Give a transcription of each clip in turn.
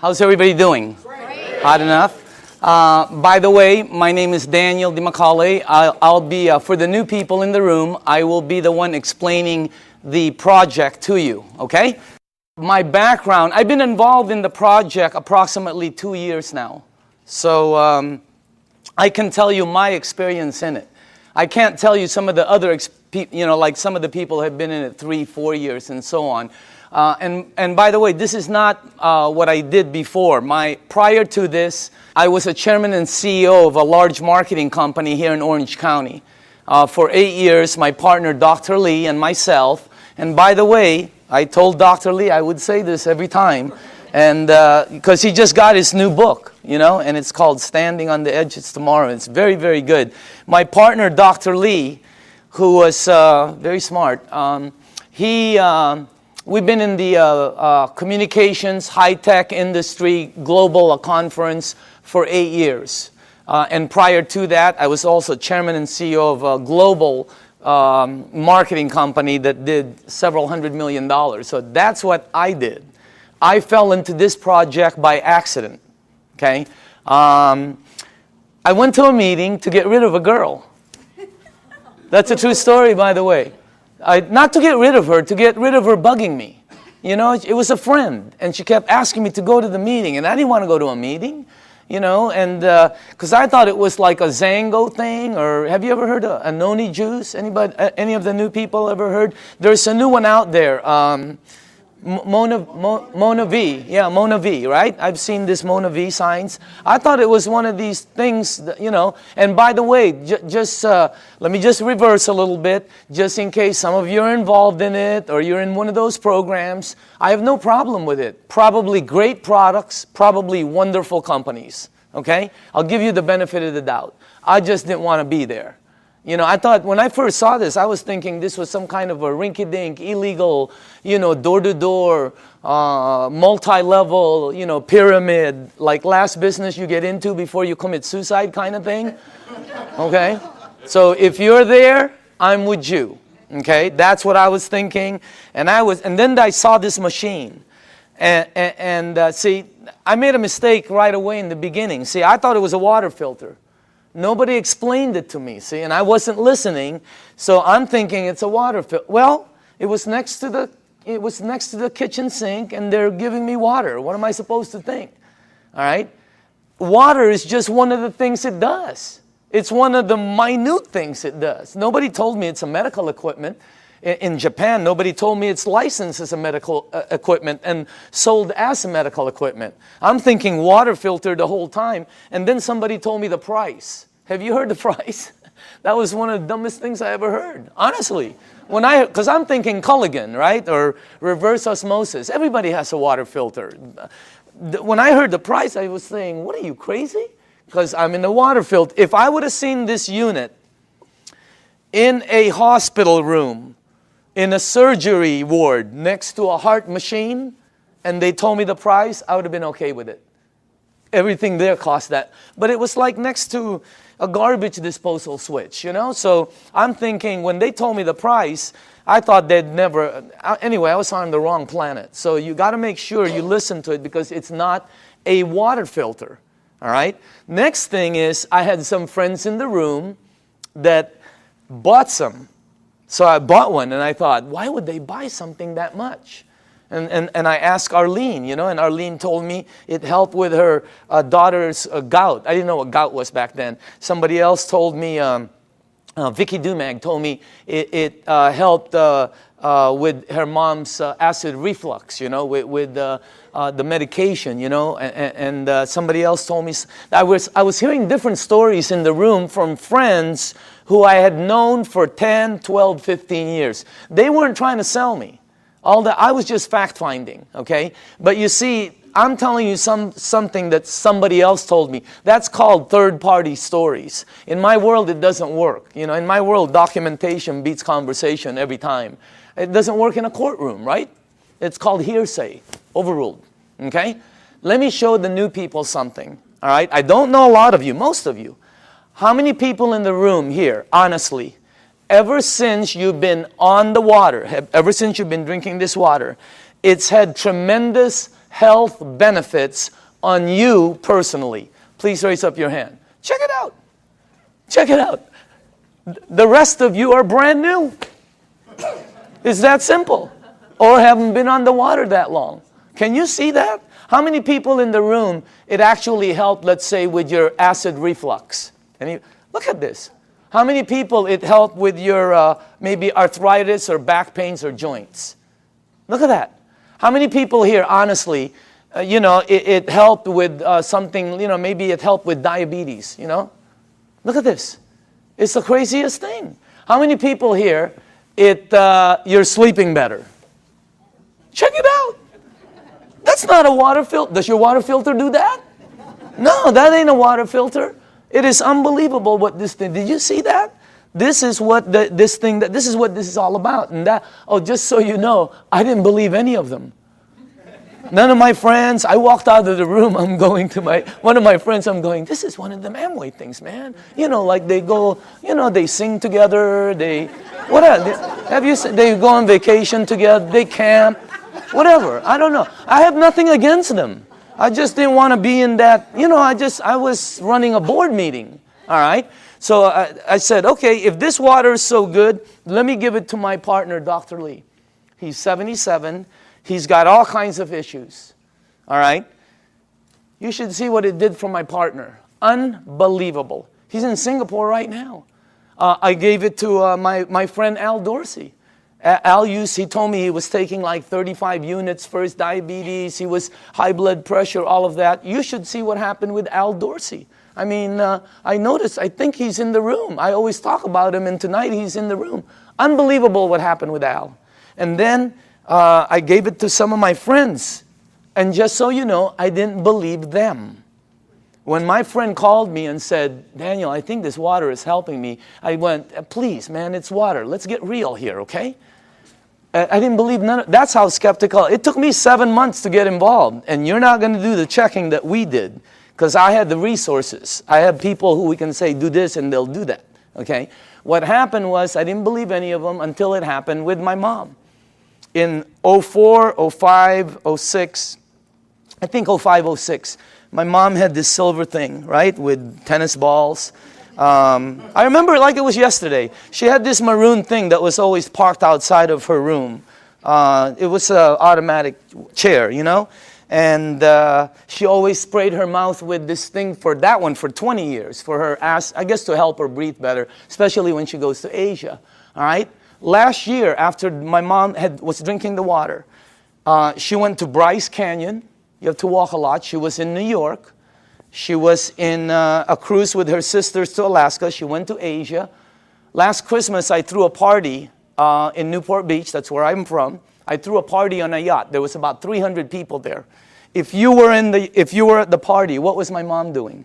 How's everybody doing? Great. Hot enough? By the way, my name is Daniel DiMacaulay. I'll be, for the new people in the room, I will be the one explaining the project to you, okay? My background, I've been involved in the project approximately 2 years now. So I can tell you my experience in it. I can't tell you some of the other, like some of the people have been in it 3, 4 years and so on. And by the way, this is not what I did before. Prior to this, I was a chairman and CEO of a large marketing company here in Orange County. For 8 years, my partner, Dr. Lee, and myself. And by the way, I told Dr. Lee I would say this every time, and because he just got his new book, and it's called Standing on the Edge of Tomorrow. It's very, very good. My partner, Dr. Lee, who was very smart, we've been in the communications, high-tech industry, global conference for 8 years. And prior to that, I was also chairman and CEO of a global marketing company that did several $100 million. So that's what I did. I fell into this project by accident, okay? I went to a meeting to get rid of a girl. That's a true story, by the way. Not to get rid of her, to get rid of her bugging me. It was a friend, and she kept asking me to go to the meeting, and I didn't want to go to a meeting, and because I thought it was like a Zango thing, or have you ever heard of a noni juice? Anybody, any of the new people ever heard? There's a new one out there, Mona V. Yeah, Mona V, right? I've seen this Mona V signs. I thought it was one of these things, that, and by the way, let me just reverse a little bit, just in case some of you are involved in it, or you're in one of those programs. I have no problem with it. Probably great products, probably wonderful companies, okay? I'll give you the benefit of the doubt. I just didn't want to be there. I thought when I first saw this, I was thinking this was some kind of a rinky-dink, illegal, door-to-door, multi-level, pyramid, like last business you get into before you commit suicide kind of thing. Okay? So if you're there, I'm with you. Okay? That's what I was thinking. And then I saw this machine. And see, I made a mistake right away in the beginning. See, I thought it was a water filter. Nobody explained it to me, see, and I wasn't listening, so I'm thinking it's a water filter. Well, it was next to the kitchen sink, and they're giving me water. What am I supposed to think? All right? Water is just one of the things it does. It's one of the minute things it does. Nobody told me it's a medical equipment. In Japan, nobody told me it's licensed as a medical equipment and sold as a medical equipment. I'm thinking water filter the whole time, and then somebody told me the price. Have you heard the price? That was one of the dumbest things I ever heard, honestly. Because I'm thinking Kangen, right, or reverse osmosis. Everybody has a water filter. When I heard the price, I was saying, what are you, crazy? Because I'm in the water filter. If I would have seen this unit in a hospital room, in a surgery ward next to a heart machine, and they told me the price, I would have been okay with it. Everything there cost that. But it was like next to a garbage disposal switch, So I'm thinking, when they told me the price, I thought they'd never, anyway, I was on the wrong planet. So you got to make sure you listen to it, because it's not a water filter, all right? Next thing is, I had some friends in the room that bought some. So I bought one, and I thought, why would they buy something that much? And I asked Arlene, and Arlene told me it helped with her daughter's gout. I didn't know what gout was back then. Somebody else told me, Vicky Dumag told me it helped with her mom's acid reflux, with the medication, and somebody else told me. I was hearing different stories in the room from friends who I had known for 10, 12, 15 years. They weren't trying to sell me. I was just fact-finding, okay? But you see, I'm telling you something that somebody else told me. That's called third-party stories. In my world, it doesn't work. In my world, documentation beats conversation every time. It doesn't work in a courtroom, right? It's called hearsay, overruled, okay? Let me show the new people something, all right? I don't know a lot of you, most of you. How many people in the room here, honestly, ever since you've been on the water, ever since you've been drinking this water, it's had tremendous health benefits on you personally? Please raise up your hand. Check it out. Check it out. The rest of you are brand new. It's that simple. Or haven't been on the water that long. Can you see that? How many people in the room, it actually helped, let's say, with your acid reflux? Look at this. How many people it helped with your maybe arthritis or back pains or joints? Look at that. How many people here, honestly, it helped with something, maybe it helped with diabetes, Look at this. It's the craziest thing. How many people here, you're sleeping better? Check it out. That's not a water filter. Does your water filter do that? No, that ain't a water filter. It is unbelievable what this thing, did you see that? This is what this is what this is all about. And just so you know, I didn't believe any of them. None of my friends, I walked out of the room, I'm going to one of my friends, I'm going, this is one of them Amway things, man. Like they go, they sing together, they go on vacation together, they camp, whatever, I don't know. I have nothing against them. I just didn't want to be in that, I was running a board meeting, all right? So I said, okay, if this water is so good, let me give it to my partner, Dr. Lee. He's 77. He's got all kinds of issues, all right? You should see what it did for my partner. Unbelievable. He's in Singapore right now. I gave it to my friend Al Dorsey. He told me he was taking like 35 units for his diabetes. He was high blood pressure, all of that. You should see what happened with Al Dorsey. I mean, I noticed, I think he's in the room. I always talk about him, and tonight he's in the room. Unbelievable what happened with Al. And then I gave it to some of my friends. And just so you know, I didn't believe them. When my friend called me and said, Daniel, I think this water is helping me, I went, please, man, it's water. Let's get real here, okay? I didn't believe that's how skeptical. It took me 7 months to get involved. And you're not going to do the checking that we did, because I had the resources. I have people who we can say, do this, and they'll do that, okay? What happened was I didn't believe any of them until it happened with my mom. In 04, 05, 06, I think 05, 06, my mom had this silver thing, right, with tennis balls. I remember it like it was yesterday. She had this maroon thing that was always parked outside of her room. It was an automatic chair, And she always sprayed her mouth with this thing for 20 years, for her ass, I guess to help her breathe better, especially when she goes to Asia, all right? Last year, after my mom was drinking the water, she went to Bryce Canyon. You have to walk a lot. She was in New York. She was in a cruise with her sisters to Alaska. She went to Asia. Last Christmas, I threw a party in Newport Beach. That's where I'm from. I threw a party on a yacht. There was about 300 people there. If you were at the party, what was my mom doing?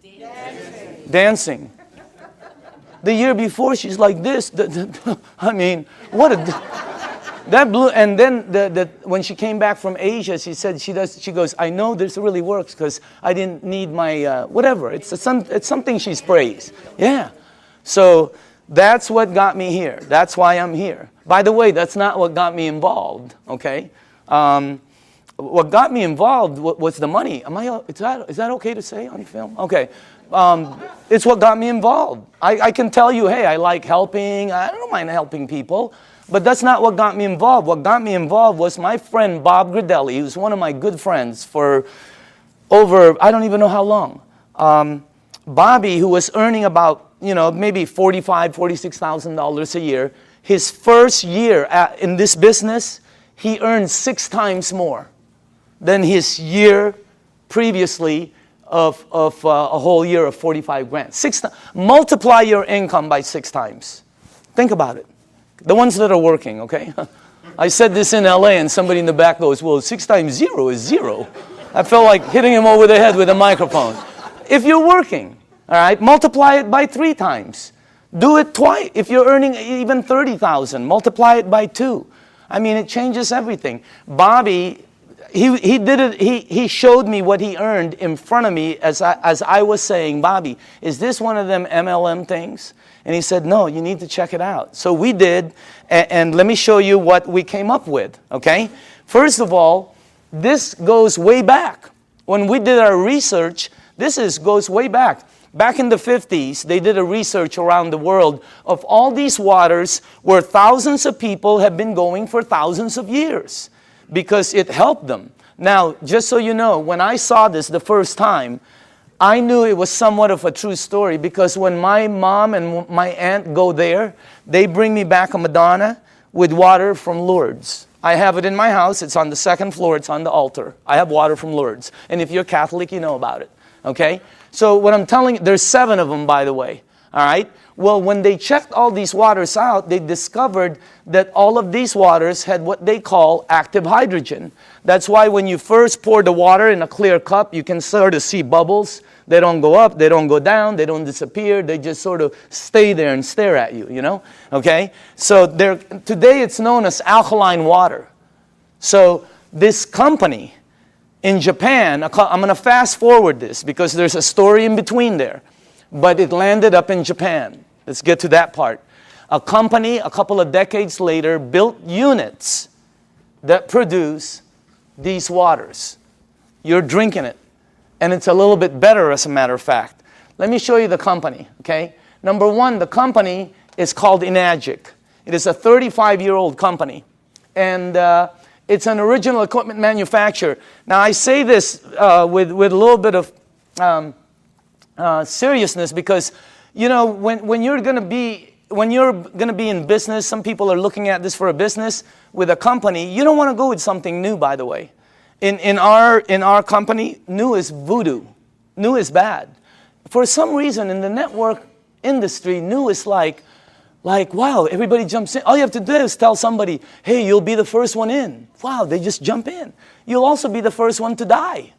Dancing. The year before, she's like this. I mean, that blew. And then when she came back from Asia, she said she goes, I know this really works because I didn't need my whatever. It's something she sprays. Yeah. So that's what got me here. That's why I'm here. By the way, that's not what got me involved. Okay. What got me involved was the money. Is that okay to say on film? Okay. It's what got me involved. I can tell you, hey, I like helping. I don't mind helping people. But that's not what got me involved. What got me involved was my friend Bob Gradelli, who's one of my good friends for over, I don't even know how long. Bobby, who was earning about, maybe $45,000, $46,000 a year, his first year in this business, he earned 6 times more than his year previously of a whole year of 45 grand. Multiply your income by 6 times. Think about it. The ones that are working, okay? I said this in LA and somebody in the back goes, well, 6 times 0 is 0. I felt like hitting him over the head with a microphone. If you're working, all right, multiply it by 3 times. Do it twice. If you're earning even $30,000, multiply it by 2. I mean, it changes everything. Bobby, he did it. He showed me what he earned in front of me as I was saying, Bobby, is this one of them MLM things? And he said, no, you need to check it out. So we did, and let me show you what we came up with, okay? First of all, This goes way back. When we did our research, goes way back. Back in the 50s, they did a research around the world of all these waters where thousands of people have been going for thousands of years because it helped them. Now, just so you know, when I saw this the first time, I knew it was somewhat of a true story because when my mom and my aunt go there, they bring me back a Madonna with water from Lourdes. I have it in my house. It's on the second floor. It's on the altar. I have water from Lourdes. And if you're Catholic, you know about it. Okay? So what I'm telling you, there's 7 of them, by the way. All right? Well, when they checked all these waters out, they discovered that all of these waters had what they call active hydrogen. That's why when you first pour the water in a clear cup, you can sort of see bubbles. They don't go up, they don't go down, they don't disappear. They just sort of stay there and stare at you, you know? Okay? So today it's known as alkaline water. So this company in Japan, I'm going to fast forward this because there's a story in between there. But it landed up in Japan. Let's get to that part. A company, a couple of decades later, built units that produce these waters. You're drinking it. And it's a little bit better, as a matter of fact. Let me show you the company, okay? Number 1, the company is called Enagic. It is a 35-year-old company. And it's an original equipment manufacturer. Now, I say this with a little bit of seriousness because, you know, when you're going to be in business, some people are looking at this for a business with a company. You don't want to go with something new, by the way. In our company, new is voodoo. New is bad. For some reason, in the network industry, new is like, wow, everybody jumps in. All you have to do is tell somebody, hey, you'll be the first one in. Wow, they just jump in. You'll also be the first one to die.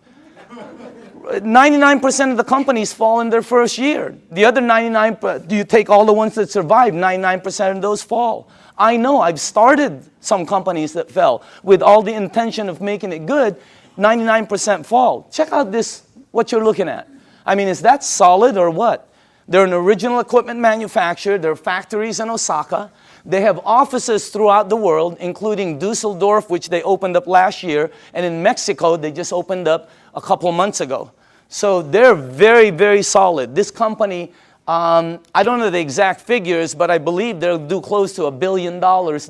99% of the companies fall in their first year. The other 99%, do you take all the ones that survive, 99% of those fall. I know, I've started some companies that fell with all the intention of making it good. 99% fall. Check out this, what you're looking at. I mean, is that solid or what? They're an original equipment manufacturer. There are factories in Osaka. They have offices throughout the world, including Dusseldorf, which they opened up last year. And in Mexico, they just opened up a couple months ago. So they're very, very solid. This company, I don't know the exact figures, but I believe they'll do close to $1 billion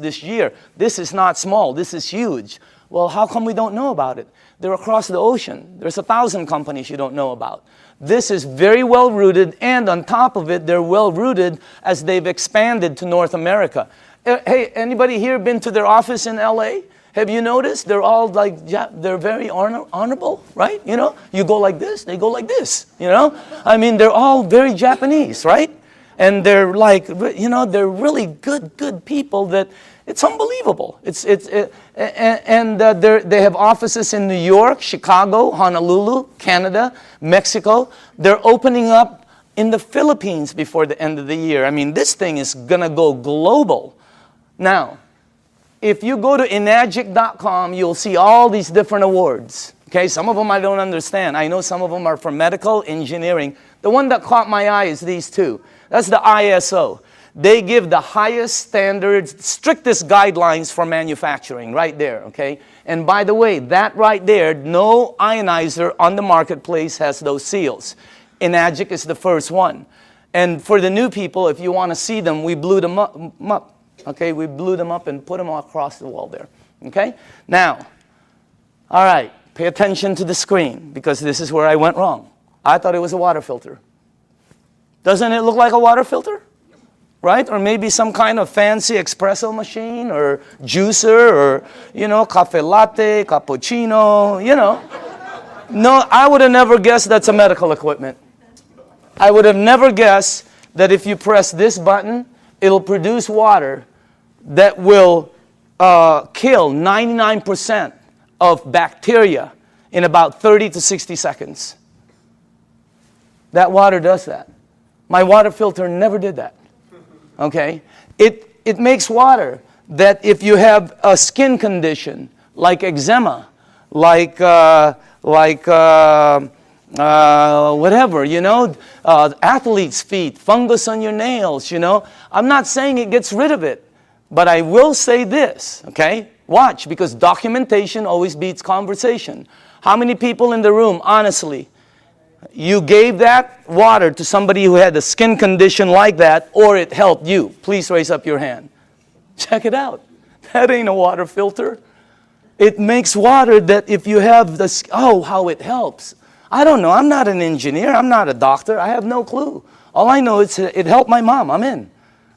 this year. This is not small. This is huge. Well, how come we don't know about it? They're across the ocean. There's 1,000 companies you don't know about. This is very well rooted, and on top of it, they're well rooted as they've expanded to North America. Hey, anybody here been to their office in LA? Have you noticed? They're all like, they're very honorable, right? You know, you go like this, they go like this, you know? I mean, they're all very Japanese, right? And they're like, you know, they're really good people that it's unbelievable. They have offices in New York, Chicago, Honolulu, Canada, Mexico. They're opening up in the Philippines before the end of the year. I mean, this thing is going to go global. Now, if you go to enagic.com, you'll see all these different awards. Okay, some of them I don't understand. I know some of them are for medical, engineering. The one that caught my eye is these two. That's the ISO. They give the highest standards, strictest guidelines for manufacturing right there, okay? And by the way, that right there, no ionizer on the marketplace has those seals. Enagic is the first one. And for the new people, if you want to see them, we blew them up. Okay, we blew them up and put them across the wall there. Okay? Now, all right, pay attention to the screen because this is where I went wrong. I thought it was a water filter. Doesn't it look like a water filter? Right? Or maybe some kind of fancy espresso machine or juicer or, you know, cafe latte, cappuccino, you know. No, I would have never guessed that's a medical equipment. I would have never guessed that if you press this button, it'll produce water that will kill 99% of bacteria in about 30 to 60 seconds. That water does that. My water filter never did that. Okay? It makes water that if you have a skin condition like eczema, like whatever, you know, athlete's feet, fungus on your nails, you know. I'm not saying it gets rid of it, but I will say this, okay? Watch, because documentation always beats conversation. How many people in the room, honestly, you gave that water to somebody who had a skin condition like that, or it helped you? Please raise up your hand. Check it out. That ain't a water filter. It makes water that if you have this, oh, how it helps. I don't know. I'm not an engineer. I'm not a doctor. I have no clue. All I know is it helped my mom. I'm in.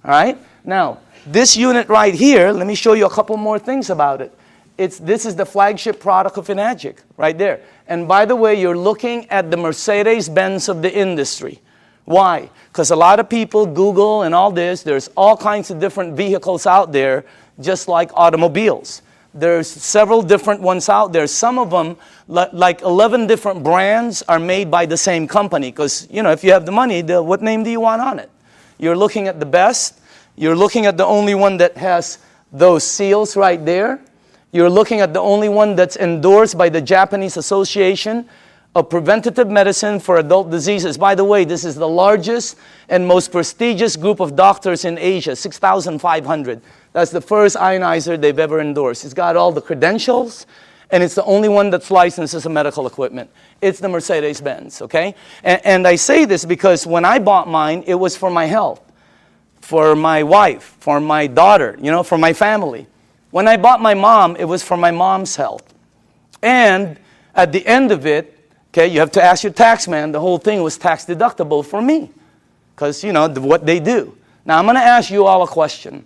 All right? Now, this unit right here, let me show you a couple more things about it. This is the flagship product of Enagic, right there. And by the way, you're looking at the Mercedes-Benz of the industry. Why? Because a lot of people Google and all this. There's all kinds of different vehicles out there, just like automobiles. There's several different ones out there. Some of them, like 11 different brands, are made by the same company. Because, you know, if you have the money, what name do you want on it? You're looking at the best. You're looking at the only one that has those seals right there. You're looking at the only one that's endorsed by the Japanese Association of Preventative Medicine for Adult Diseases. By the way, this is the largest and most prestigious group of doctors in Asia, 6,500. That's the first ionizer they've ever endorsed. It's got all the credentials, and it's the only one that's licensed as a medical equipment. It's the Mercedes-Benz, okay? And I say this because when I bought mine, it was for my health, for my wife, for my daughter, you know, for my family. When I bought my mom, it was for my mom's health. And at the end of it, okay, you have to ask your tax man, the whole thing was tax deductible for me. Because, you know, what they do. Now, I'm going to ask you all a question.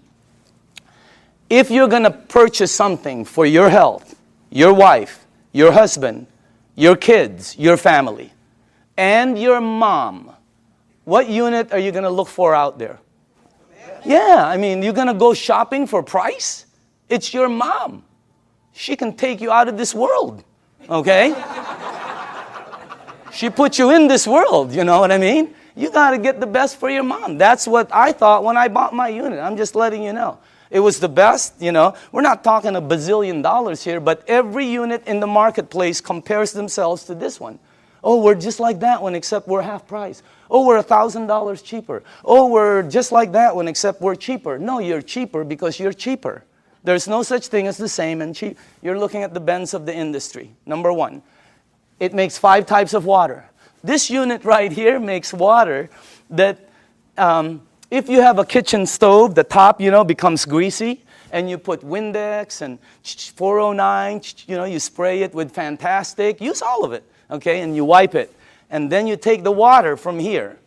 If you're going to purchase something for your health, your wife, your husband, your kids, your family, and your mom, what unit are you going to look for out there? Yeah, I mean, you're going to go shopping for price? It's your mom. She can take you out of this world, okay? She put you in this world, you know what I mean? You got to get the best for your mom. That's what I thought when I bought my unit. I'm just letting you know. It was the best, you know. We're not talking a bazillion dollars here, but every unit in the marketplace compares themselves to this one. Oh, we're just like that one, except we're half price. Oh, we're $1,000 cheaper. Oh, we're just like that one, except we're cheaper. No, you're cheaper because you're cheaper. There's no such thing as the same and cheap. You're looking at the Benz of the industry. Number one, it makes 5 types of water. This unit right here makes water that if you have a kitchen stove, the top, you know, becomes greasy, and you put Windex and 409, you know, you spray it with Fantastic. Use all of it, okay, and you wipe it. And then you take the water from here,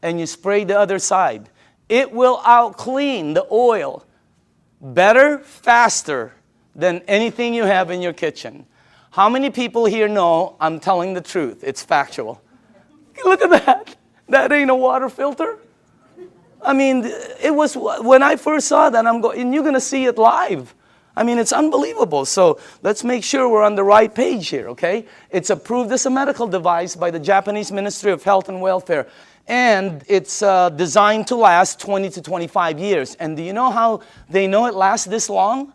and you spray the other side. It will out-clean the oil better, faster than anything you have in your kitchen. How many people here know I'm telling the truth? It's factual. Look at that. That ain't a water filter. I mean, it was, when I first saw that, and you're going to see it live. I mean, it's unbelievable. So let's make sure we're on the right page here, okay? It's approved as a medical device by the Japanese Ministry of Health and Welfare. And it's designed to last 20 to 25 years. And do you know how they know it lasts this long?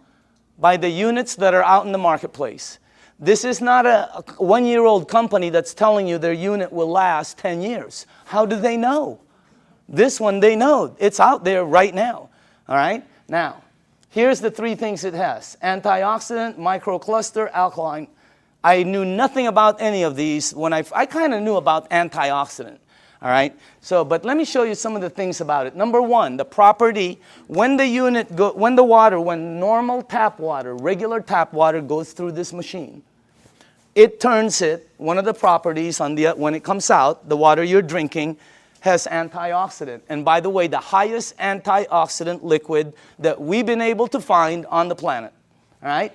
By the units that are out in the marketplace. This is not a one-year-old company that's telling you their unit will last 10 years. How do they know? This one, they know. It's out there right now. All right? Now, here's the 3 things it has. Antioxidant, microcluster, alkaline. I knew nothing about any of these. When I kind of knew about antioxidant. All right, but let me show you some of the things about it. Number one, the property, when normal tap water, regular tap water goes through this machine, it turns it, one of the properties when it comes out, the water you're drinking has antioxidant. And by the way, the highest antioxidant liquid that we've been able to find on the planet. All right,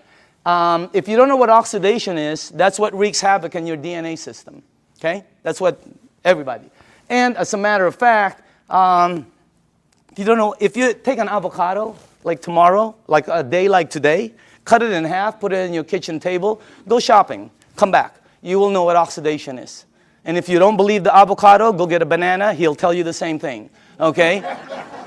if you don't know what oxidation is, that's what wreaks havoc in your DNA system. Okay, that's what everybody. And as a matter of fact, if you take an avocado, like tomorrow, like a day like today, cut it in half, put it in your kitchen table, go shopping, come back. You will know what oxidation is. And if you don't believe the avocado, go get a banana, he'll tell you the same thing, okay?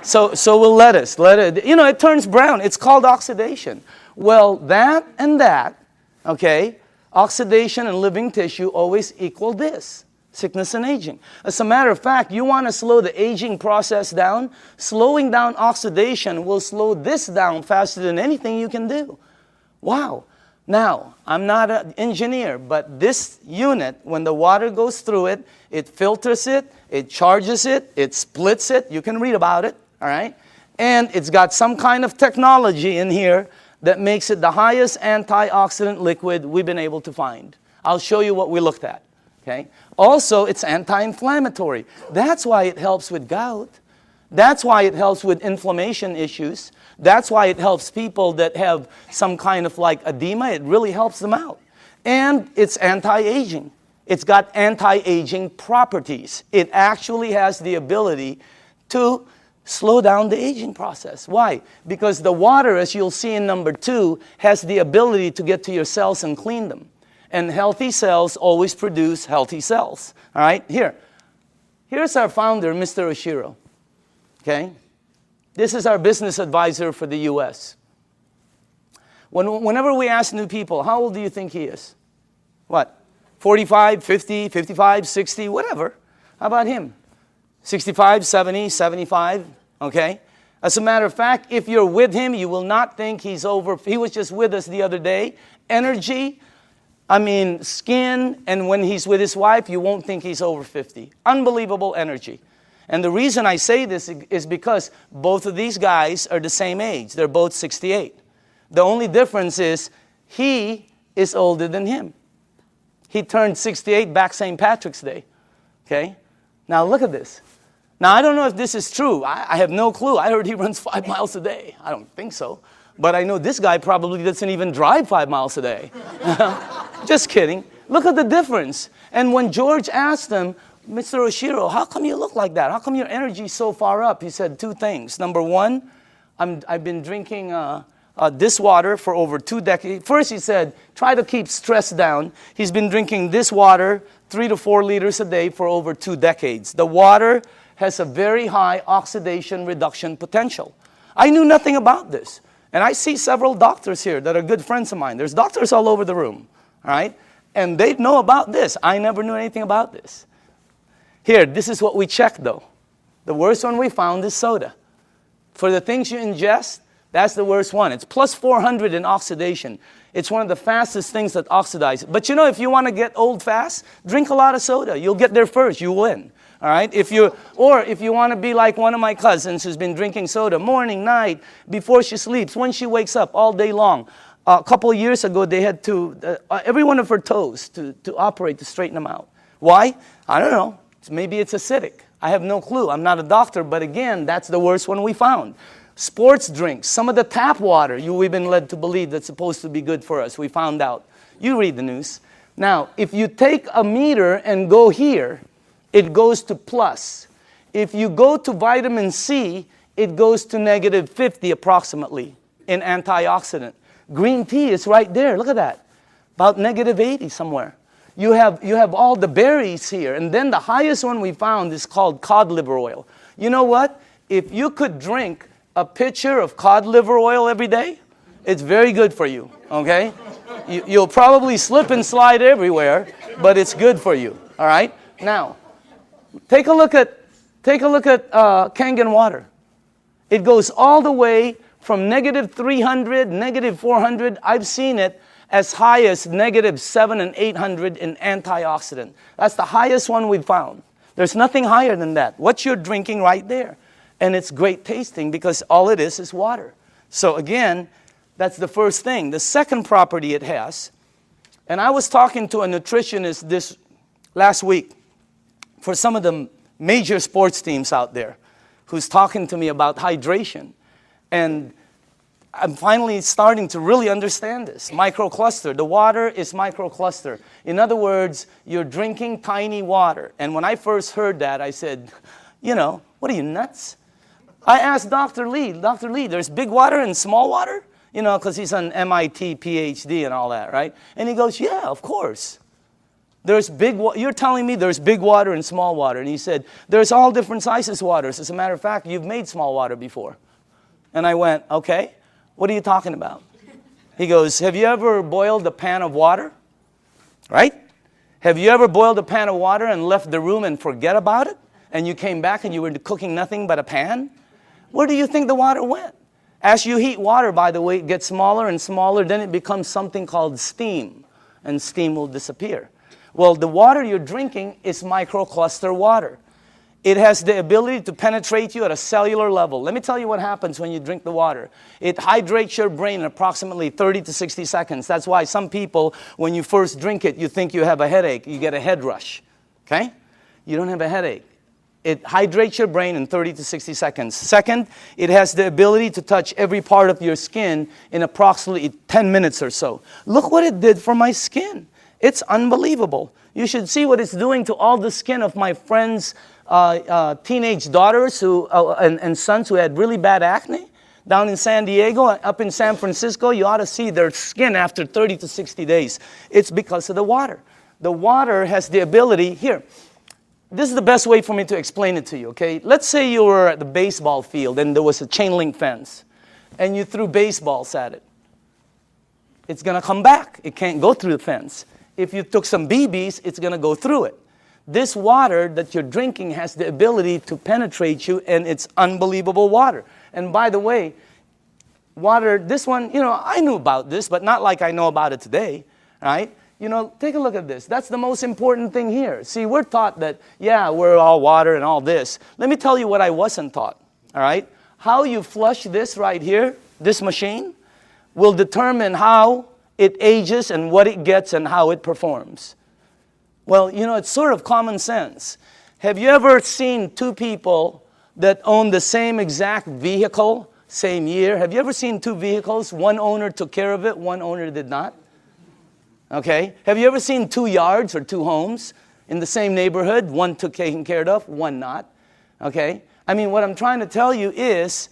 So will lettuce. You know, it turns brown. It's called oxidation. Well, that and that, okay, oxidation and living tissue always equal this. Sickness and aging. As a matter of fact, you want to slow the aging process down, slowing down oxidation will slow this down faster than anything you can do. Wow. Now, I'm not an engineer, but this unit, when the water goes through it, it filters it, it charges it, it splits it. You can read about it, all right? And it's got some kind of technology in here that makes it the highest antioxidant liquid we've been able to find. I'll show you what we looked at, okay? Also, it's anti-inflammatory. That's why it helps with gout. That's why it helps with inflammation issues. That's why it helps people that have some kind of like edema. It really helps them out. And it's anti-aging. It's got anti-aging properties. It actually has the ability to slow down the aging process. Why? Because the water, as you'll see in number 2, has the ability to get to your cells and clean them. And healthy cells always produce healthy cells. All right? Here's our founder, Mr. Oshiro. Okay? This is our business advisor for the U.S. Whenever we ask new people, how old do you think he is? What? 45, 50, 55, 60, whatever. How about him? 65, 70, 75, okay? As a matter of fact, if you're with him, you will not think he's over. He was just with us the other day. Energy, skin, and when he's with his wife, you won't think he's over 50. Unbelievable energy. And the reason I say this is because both of these guys are the same age. They're both 68. The only difference is he is older than him. He turned 68 back St. Patrick's Day, okay? Now look at this. Now I don't know if this is true. I have no clue. I heard he runs 5 miles a day. I don't think so. But I know this guy probably doesn't even drive 5 miles a day. Just kidding. Look at the difference. And when George asked him, Mr. Oshiro, how come you look like that? How come your energy is so far up? He said 2 things. Number 1, I've been drinking this water for over 2 decades. First, he said, try to keep stress down. He's been drinking this water 3 to 4 liters a day for over 2 decades. The water has a very high oxidation reduction potential. I knew nothing about this. And I see several doctors here that are good friends of mine. There's doctors all over the room, all right? And they know about this. I never knew anything about this. Here, this is what we checked, though. The worst one we found is soda. For the things you ingest, that's the worst one. It's plus 400 in oxidation. It's one of the fastest things that oxidize. But you know, if you want to get old fast, drink a lot of soda. You'll get there first. You win. All right? If you want to be like one of my cousins who's been drinking soda morning, night, before she sleeps, when she wakes up, all day long. A couple of years ago, they had to, every one of her toes to operate to straighten them out. Why? I don't know. Maybe it's acidic. I have no clue. I'm not a doctor, but again, that's the worst one we found. Sports drinks, some of the tap water we've been led to believe that's supposed to be good for us. We found out. You read the news. Now, if you take a meter and go here, it goes to plus. If you go to vitamin C, it goes to negative 50 approximately in antioxidant. Green tea is right there. Look at that. About negative 80 somewhere. You have all the berries here. And then the highest one we found is called cod liver oil. You know what? If you could drink a pitcher of cod liver oil every day, it's very good for you, okay? You'll probably slip and slide everywhere, but it's good for you, all right? Now, take a look at Kangen water. It goes all the way from negative 300, negative 400. I've seen it as high as negative 700 and 800 in antioxidant. That's the highest one we've found. There's nothing higher than that. What you're drinking right there. And it's great tasting because all it is water. So again, that's the first thing. The second property it has, and I was talking to a nutritionist this last week for some of the major sports teams out there who's talking to me about hydration. And I'm finally starting to really understand this. Microcluster. The water is microcluster. In other words, you're drinking tiny water. And when I first heard that, I said, what are you, nuts? I asked Dr. Lee, there's big water and small water? Because he's an MIT PhD and all that, right? And he goes, yeah, of course. You're telling me there's big water and small water. And he said, there's all different sizes waters. As a matter of fact, you've made small water before. And I went, okay. What are you talking about? He goes, have you ever boiled a pan of water? Right? Have you ever boiled a pan of water and left the room and forget about it? And you came back and you were cooking nothing but a pan? Where do you think the water went? As you heat water, by the way, it gets smaller and smaller, then it becomes something called steam, and steam will disappear. Well, the water you're drinking is microcluster water. It has the ability to penetrate you at a cellular level. Let me tell you what happens when you drink the water. It hydrates your brain in approximately 30 to 60 seconds. That's why some people, when you first drink it, you think you have a headache. You get a head rush. Okay? You don't have a headache. It hydrates your brain in 30 to 60 seconds. Second, it has the ability to touch every part of your skin in approximately 10 minutes or so. Look what it did for my skin. It's unbelievable. You should see what it's doing to all the skin of my friends' teenage daughters and sons who had really bad acne. Down in San Diego, up in San Francisco, you ought to see their skin after 30 to 60 days. It's because of the water. The water has the ability, here, this is the best way for me to explain it to you, okay? Let's say you were at the baseball field and there was a chain link fence and you threw baseballs at it. It's going to come back. It can't go through the fence. If you took some BBs, it's going to go through it. This water that you're drinking has the ability to penetrate you, and it's unbelievable water. And by the way, water, this one, I knew about this, but not like I know about it today, right? Take a look at this. That's the most important thing here. See, we're taught that, yeah, we're all water and all this. Let me tell you what I wasn't taught, all right? How you flush this right here, this machine, will determine how it ages and what it gets and how it performs. Well, it's sort of common sense. Have you ever seen two people that own the same exact vehicle, same year? Have you ever seen two vehicles? One owner took care of it, one owner did not. Okay? Have you ever seen two yards or two homes in the same neighborhood? One took taken care of, one not. Okay? I mean, what I'm trying to tell you is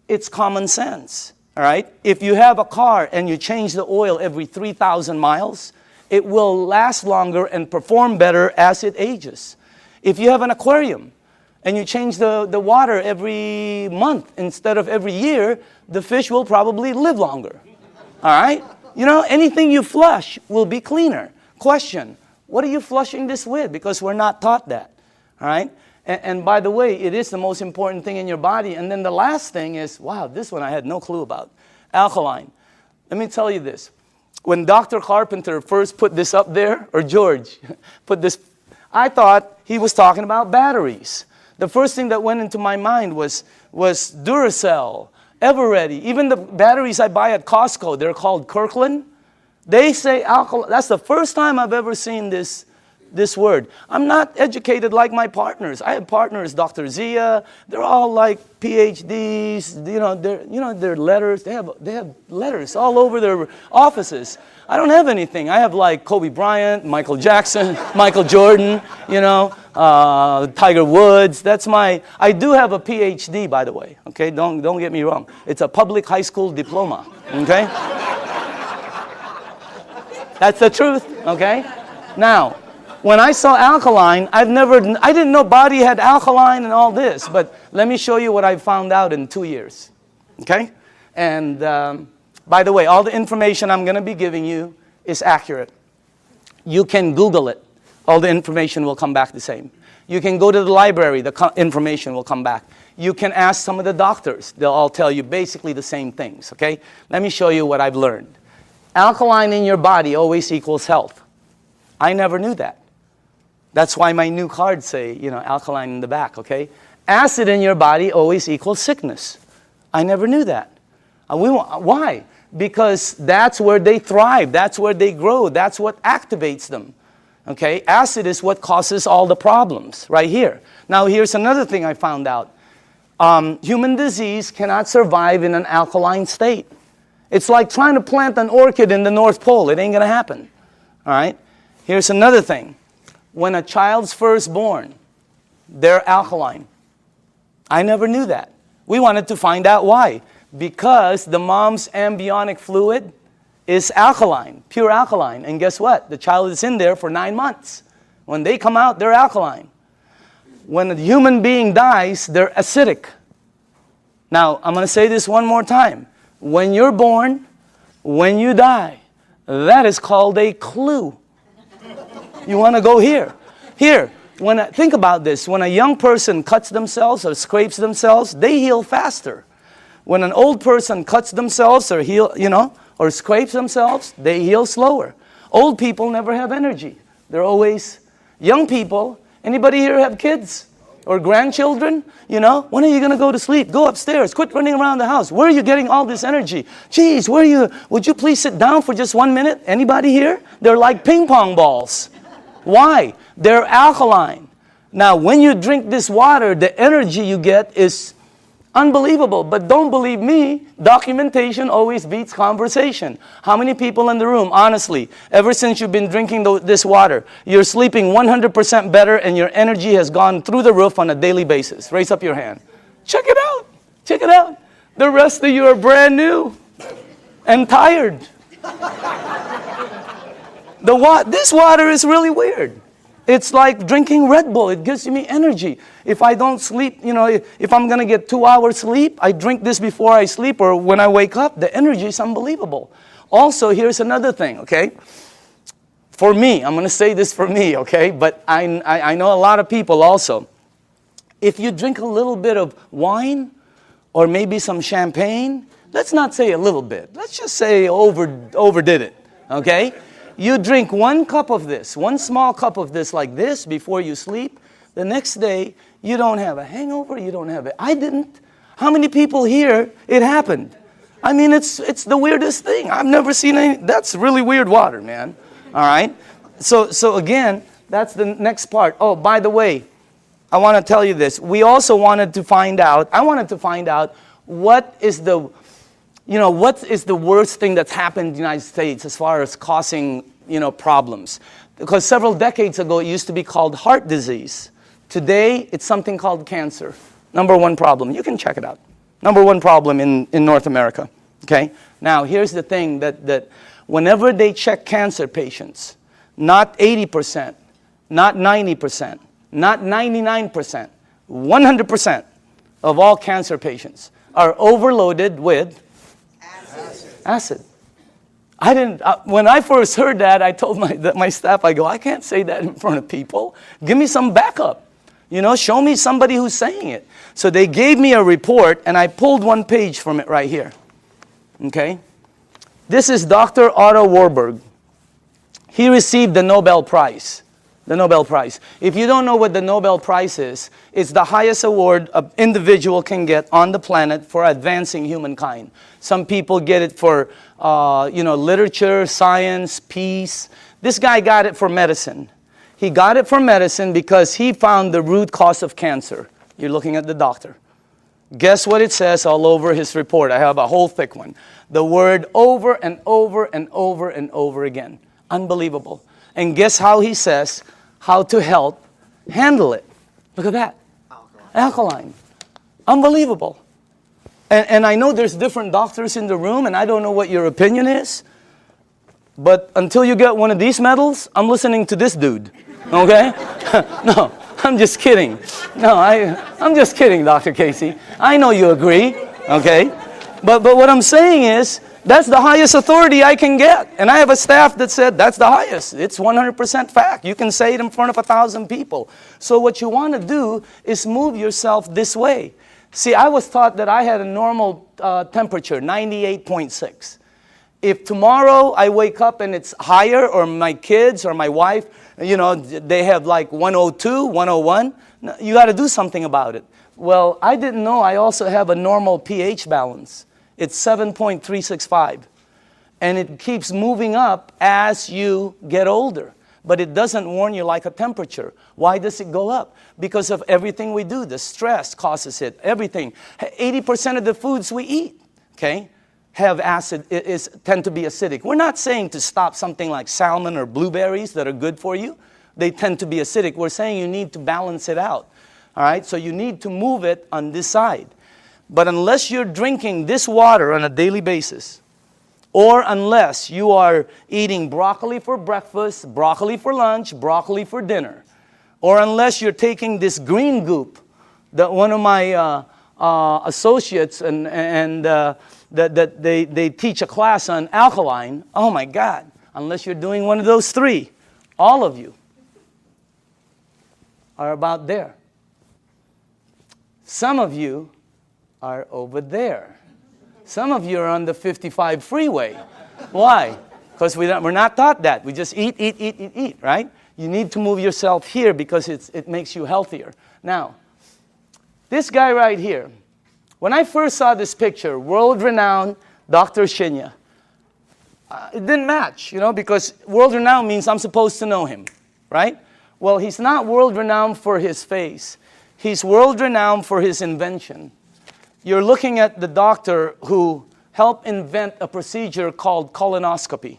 it's common sense. All right? If you have a car and you change the oil every 3,000 miles, it will last longer and perform better as it ages. If you have an aquarium and you change the water every month instead of every year, the fish will probably live longer. All right? Anything you flush will be cleaner. Question, what are you flushing this with? Because we're not taught that. All right? And by the way, it is the most important thing in your body. And then the last thing is, wow, this one I had no clue about. Alkaline. Let me tell you this. When Dr. Carpenter first put this up there, or George put this, I thought he was talking about batteries. The first thing that went into my mind was Duracell, Eveready. Even the batteries I buy at Costco, they're called Kirkland. They say alkaline. That's the first time I've ever seen this word. I'm not educated like my partners. I have partners, Dr. Zia. They're all like PhDs. Their letters. They have letters all over their offices. I don't have anything. I have like Kobe Bryant, Michael Jackson, Michael Jordan. Tiger Woods. I do have a PhD, by the way. Okay, don't get me wrong. It's a public high school diploma. Okay, that's the truth. Okay, now. When I saw alkaline, I didn't know body had alkaline and all this, but let me show you what I found out in 2 years, okay? And by the way, all the information I'm going to be giving you is accurate. You can Google it. All the information will come back the same. You can go to the library. The information will come back. You can ask some of the doctors. They'll all tell you basically the same things, okay? Let me show you what I've learned. Alkaline in your body always equals health. I never knew that. That's why my new cards say, alkaline in the back, okay? Acid in your body always equals sickness. I never knew that. Why? Because that's where they thrive. That's where they grow. That's what activates them, okay? Acid is what causes all the problems right here. Now, here's another thing I found out. Human disease cannot survive in an alkaline state. It's like trying to plant an orchid in the North Pole. It ain't going to happen, all right? Here's another thing. When a child's first born, they're alkaline. I never knew that. We wanted to find out why. Because the mom's amniotic fluid is alkaline, pure alkaline. And guess what? The child is in there for 9 months. When they come out, they're alkaline. When a human being dies, they're acidic. Now, I'm going to say this one more time. When you're born, when you die, that is called a clue. You want to go here. Here, think about this. When a young person cuts themselves or scrapes themselves, they heal faster. When an old person cuts themselves or or scrapes themselves, they heal slower. Old people never have energy. They're always young people. Anybody here have kids or grandchildren? When are you going to go to sleep? Go upstairs. Quit running around the house. Where are you getting all this energy? Geez, where are you? Would you please sit down for just 1 minute? Anybody here? They're like ping pong balls. Why? They're alkaline. Now, when you drink this water, the energy you get is unbelievable. But don't believe me, documentation always beats conversation. How many people in the room, honestly, ever since you've been drinking this water, you're sleeping 100% better and your energy has gone through the roof on a daily basis? Raise up your hand. Check it out. Check it out. The rest of you are brand new and tired. This water is really weird. It's like drinking Red Bull. It gives me energy. If I don't sleep, if I'm going to get 2 hours sleep, I drink this before I sleep or when I wake up. The energy is unbelievable. Also, here's another thing, okay? For me, I'm going to say this for me, okay? But I know a lot of people also. If you drink a little bit of wine or maybe some champagne, let's not say a little bit. Let's just say overdid it, okay? You drink 1 cup of this, 1 small cup of this like this before you sleep. The next day, you don't have a hangover, you don't have it. I didn't. How many people here, it happened? I mean, it's the weirdest thing. I've never seen any. That's really weird water, man. All right? So again, that's the next part. Oh, by the way, I want to tell you this. I wanted to find out what is the worst thing that's happened in the United States as far as causing, problems? Because several decades ago, it used to be called heart disease. Today, it's something called cancer. Number 1 problem. You can check it out. Number 1 problem in North America. Okay? Now, here's the thing that whenever they check cancer patients, not 80%, not 90%, not 99%, 100% of all cancer patients are overloaded with acid. When I first heard that, I told my staff, I can't say that in front of people. Give me some backup. Show me somebody who's saying it. So they gave me a report, and I pulled 1 page from it right here. Okay? This is Dr. Otto Warburg. He received the Nobel Prize. The Nobel Prize. If you don't know what the Nobel Prize is, it's the highest award an individual can get on the planet for advancing humankind. Some people get it for, literature, science, peace. This guy got it for medicine. He got it for medicine because he found the root cause of cancer. You're looking at the doctor. Guess what it says all over his report? I have a whole thick one. The word over and over and over and over again. Unbelievable. And guess how he says how to help handle it. Look at that. Alkaline. Unbelievable. And I know there's different doctors in the room, and I don't know what your opinion is. But until you get one of these medals, I'm listening to this dude. Okay? No, I'm just kidding. No, I'm just kidding, Dr. Casey. I know you agree. Okay? But what I'm saying is, that's the highest authority I can get. And I have a staff that said that's the highest. It's 100% fact. You can say it in front of 1,000 people. So what you want to do is move yourself this way. See, I was taught that I had a normal temperature, 98.6. If tomorrow I wake up and it's higher, or my kids or my wife, they have like 102, 101, you got to do something about it. Well, I didn't know I also have a normal pH balance. It's 7.365. And it keeps moving up as you get older. But it doesn't warn you like a temperature. Why does it go up? Because of everything we do. The stress causes it. Everything. 80% of the foods we eat, okay, have acid, tend to be acidic. We're not saying to stop something like salmon or blueberries that are good for you. They tend to be acidic. We're saying you need to balance it out. All right? So you need to move it on this side. But unless you're drinking this water on a daily basis, or unless you are eating broccoli for breakfast, broccoli for lunch, broccoli for dinner, or unless you're taking this green goop that one of my associates that they teach a class on alkaline, oh my God, unless you're doing one of those 3, all of you are about there. Some of you are over there. Some of you are on the 55 freeway. Why? Because we're not taught that. We just eat, right? You need to move yourself here because it makes you healthier. Now, this guy right here, when I first saw this picture, world-renowned Dr. Shinya, it didn't match, because world-renowned means I'm supposed to know him, right? Well, he's not world-renowned for his face. He's world-renowned for his invention. You're looking at the doctor who helped invent a procedure called colonoscopy.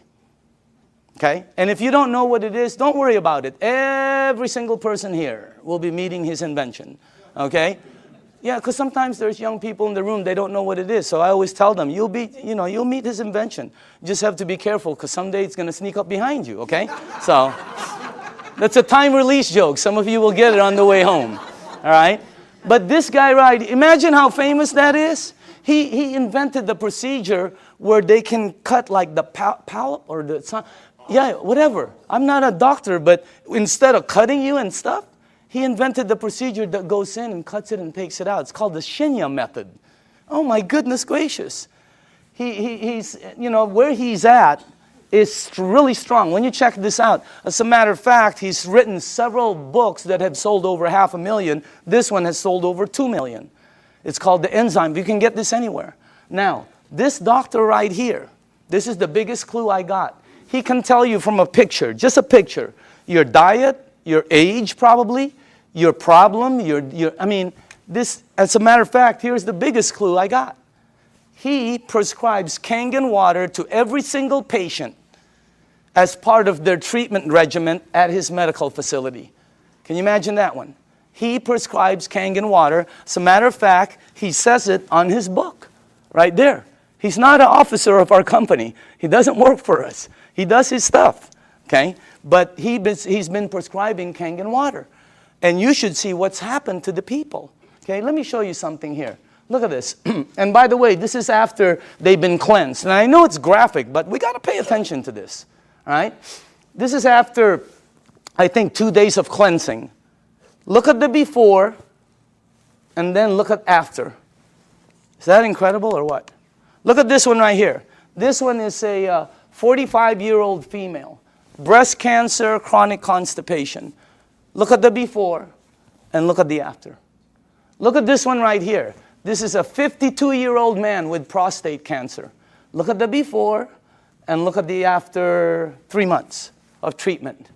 Okay? And if you don't know what it is, don't worry about it. Every single person here will be meeting his invention. Okay? Yeah, because sometimes there's young people in the room, they don't know what it is. So I always tell them, you'll meet his invention. You just have to be careful because someday it's going to sneak up behind you, okay? So that's a time release joke. Some of you will get it on the way home. All right? But this guy, right, imagine how famous that is. He invented the procedure where they can cut like the polyp or the, yeah, whatever. I'm not a doctor, but instead of cutting you and stuff, he invented the procedure that goes in and cuts it and takes it out. It's called the Shinya method. Oh my goodness gracious. He's, where he's at is really strong. When you check this out, as a matter of fact, he's written several books that have sold over 500,000. This one has sold over 2 million. It's called The Enzyme. You can get this anywhere. Now, this doctor right here, this is the biggest clue I got. He can tell you from a picture, just a picture, your diet, your age probably, your problem, this, as a matter of fact, here's the biggest clue I got. He prescribes Kangen water to every single patient as part of their treatment regimen at his medical facility. Can you imagine that one? He prescribes Kangen water. As a matter of fact, he says it on his book, right there. He's not an officer of our company. He doesn't work for us. He does his stuff, okay? But he's been prescribing Kangen water. And you should see what's happened to the people. Okay, let me show you something here. Look at this. And by the way, this is after they've been cleansed. And I know it's graphic, but we got to pay attention to this. All right? This is after, I think, 2 days of cleansing. Look at the before, and then look at after. Is that incredible or what? Look at this one right here. This one is a 45-year-old female. Breast cancer, chronic constipation. Look at the before, and look at the after. Look at this one right here. This is a 52-year-old man with prostate cancer. Look at the before, and look at the after 3 months of treatment.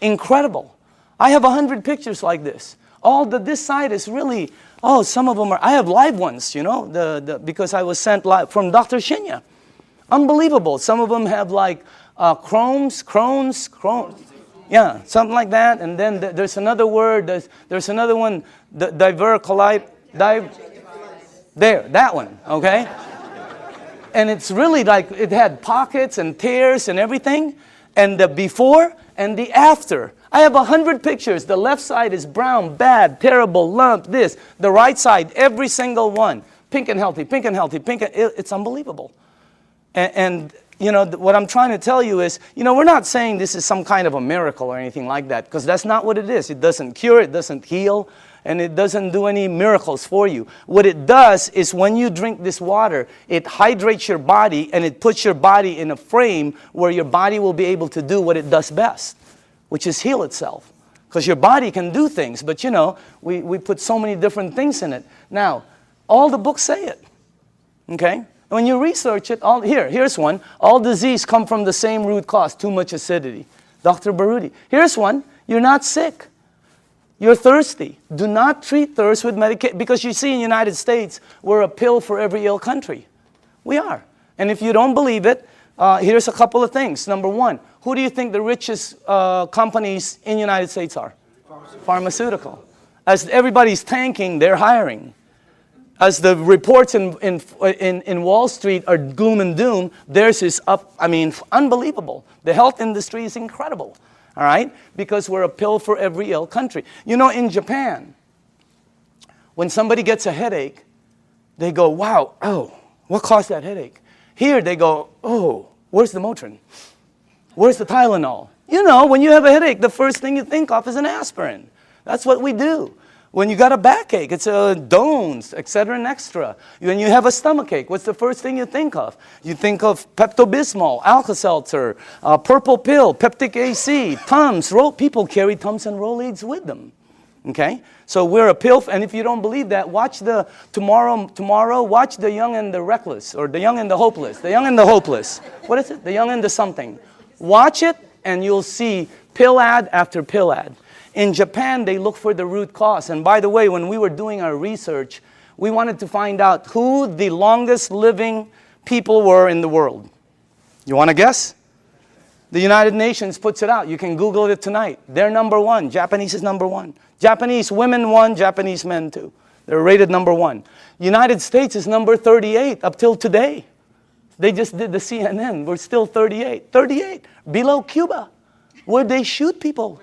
Incredible. I have 100 pictures like this. This side is really, some of them are, I have live ones, because I was sent live from Dr. Shinya. Unbelievable. Some of them have like Crohn's. Yeah, something like that. And then there's another word, there's another one, that one, okay? And it's really like, it had pockets and tears and everything. And the before and the after. I have 100 pictures. The left side is brown, bad, terrible, lump, this. The right side, every single one. Pink and healthy, pink and healthy, it's unbelievable. And what I'm trying to tell you is, we're not saying this is some kind of a miracle or anything like that, because that's not what it is. It doesn't cure, it doesn't heal, and it doesn't do any miracles for you. What it does is when you drink this water, it hydrates your body, and it puts your body in a frame where your body will be able to do what it does best, which is heal itself. Because your body can do things, but we put so many different things in it. Now, all the books say it, okay? When you research it, here's one. All disease come from the same root cause, too much acidity. Dr. Baruti. Here's one. You're not sick. You're thirsty. Do not treat thirst with medication. Because you see in the United States, we're a pill for every ill country. We are. And if you don't believe it, here's a couple of things. Number one, who do you think the richest companies in the United States are? Pharmaceutical. As everybody's tanking, they're hiring. As the reports in Wall Street are gloom and doom, theirs is up, unbelievable. The health industry is incredible, all right? Because we're a pill for every ill country. In Japan, when somebody gets a headache, they go, wow, what caused that headache? Here they go, where's the Motrin? Where's the Tylenol? When you have a headache, the first thing you think of is an aspirin. That's what we do. When you got a backache, it's Dones, etc. and extra. When you have a stomachache, what's the first thing you think of? You think of Pepto-Bismol, Alka-Seltzer, purple pill, Peptic AC, Tums. People carry Tums and Rolaids with them. Okay? So we're a pill, and if you don't believe that, watch the tomorrow, watch The Young and the Reckless, or The Young and the Hopeless. The Young and the Hopeless. What is it? The Young and the something. Watch it, and you'll see pill ad after pill ad. In Japan, they look for the root cause. And by the way, when we were doing our research, we wanted to find out who the longest living people were in the world. You want to guess? The United Nations puts it out. You can Google it tonight. They're number one. Japanese is number one. Japanese women one, Japanese men two. They're rated number one. United States is number 38 up till today. They just did the CNN. We're still 38. 38. Below Cuba, where they shoot people.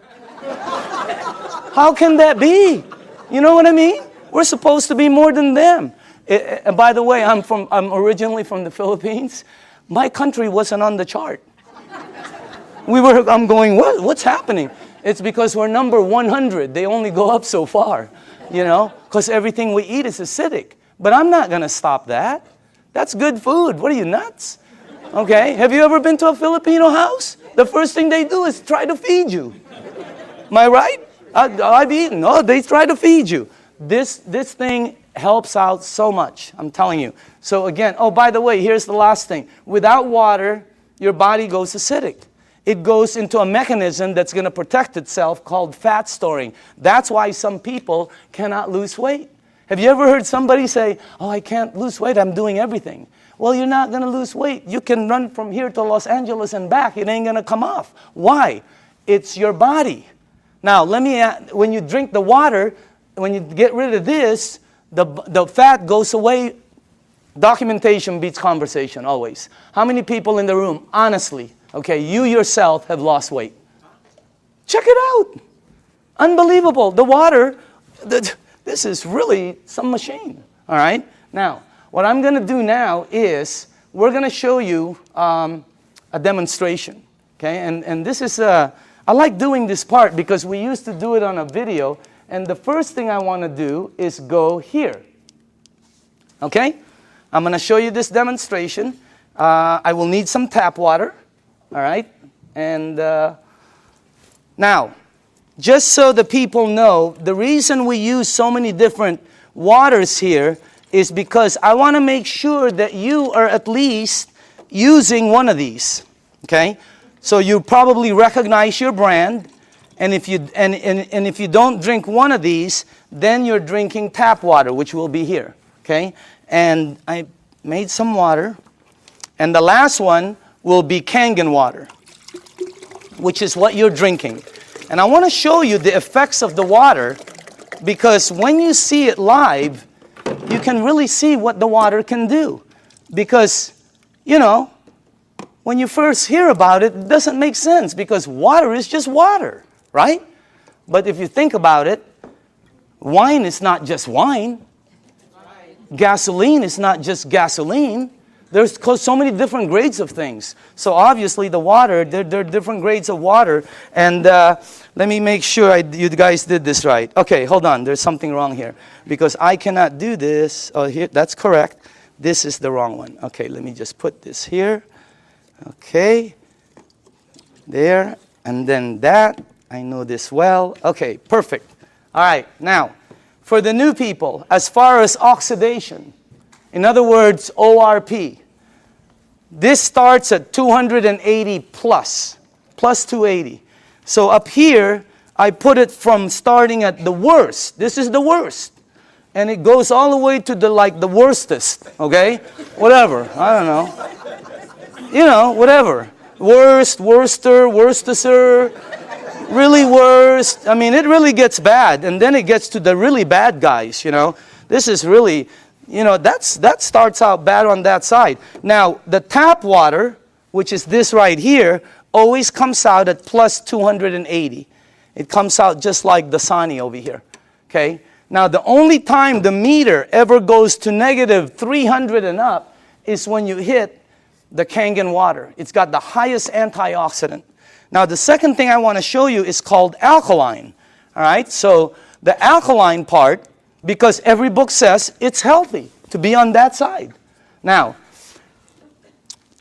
How can that be? You know what I mean? We're supposed to be more than them. And by the way, I'm originally from the Philippines. My country wasn't on the chart. I'm going, what's happening? It's because we're number 100. They only go up so far, you know, because everything we eat is acidic. But I'm not going to stop that. That's good food. What are you, nuts? Okay, have you ever been to a Filipino house? The first thing they do is try to feed you. Am I right? I've eaten. No, they try to feed you. This thing helps out so much, I'm telling you. So again, oh, by the way, here's the last thing. Without water, your body goes acidic. It goes into a mechanism that's going to protect itself called fat storing. That's why some people cannot lose weight. Have you ever heard somebody say, oh, I can't lose weight, I'm doing everything? Well, you're not going to lose weight. You can run from here to Los Angeles and back. It ain't going to come off. Why? It's your body. Now, when you drink the water, when you get rid of this, the fat goes away. Documentation beats conversation, always. How many people in the room, honestly, okay, you yourself have lost weight? Check it out. Unbelievable. The water, this is really some machine, all right? Now, what I'm going to do now is we're going to show you a demonstration, okay? And this is, I like doing this part because we used to do it on a video, and the first thing I want to do is go here, okay? I'm going to show you this demonstration. I will need some tap water, all right? And now, just so the people know, the reason we use so many different waters here is because I want to make sure that you are at least using one of these, okay? So you probably recognize your brand, and if you if you don't drink one of these, then you're drinking tap water, which will be here, okay? And I made some water, and the last one will be Kangen water, which is what you're drinking. And I want to show you the effects of the water, because when you see it live, you can really see what the water can do. Because, you know, when you first hear about it, it doesn't make sense, because water is just water, right? But if you think about it, wine is not just wine. Gasoline is not just gasoline. There's so many different grades of things. So obviously the water, there are different grades of water. And let me make sure you guys did this right. Okay, hold on. There's something wrong here. Because I cannot do this. Oh, here, that's correct. This is the wrong one. Okay, let me just put this here. Okay. There. And then that. I know this well. Okay, perfect. All right, now, for the new people, as far as oxidation, in other words, ORP, this starts at 280 plus 280. So up here, I put it from starting at the worst. This is the worst. And it goes all the way to the worstest, okay? Whatever, I don't know. You know, whatever. Worst, worster, worstester, really worst. I mean, it really gets bad. And then it gets to the really bad guys, you know. This is really, you know, that starts out bad on that side. Now, the tap water, which is this right here, always comes out at plus 280. It comes out just like Dasani over here, okay? Now, the only time the meter ever goes to negative 300 and up is when you hit the Kangen water. It's got the highest antioxidant. Now, the second thing I want to show you is called alkaline, all right? So the alkaline part, because every book says it's healthy to be on that side. Now,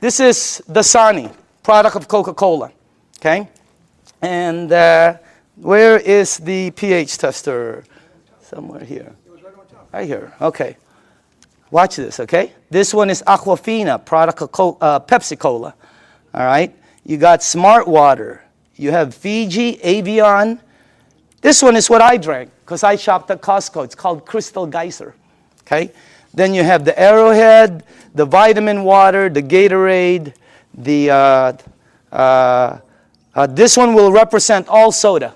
this is the Dasani, product of Coca-Cola, okay? And where is the pH tester? Somewhere here. Right here, okay. Watch this, okay? This one is Aquafina, product of Pepsi Cola, all right? You got Smart Water. You have Fiji, Avion. This one is what I drank because I shopped at Costco. It's called Crystal Geyser, okay? Then you have the Arrowhead, the vitamin water, the Gatorade, this one will represent all soda,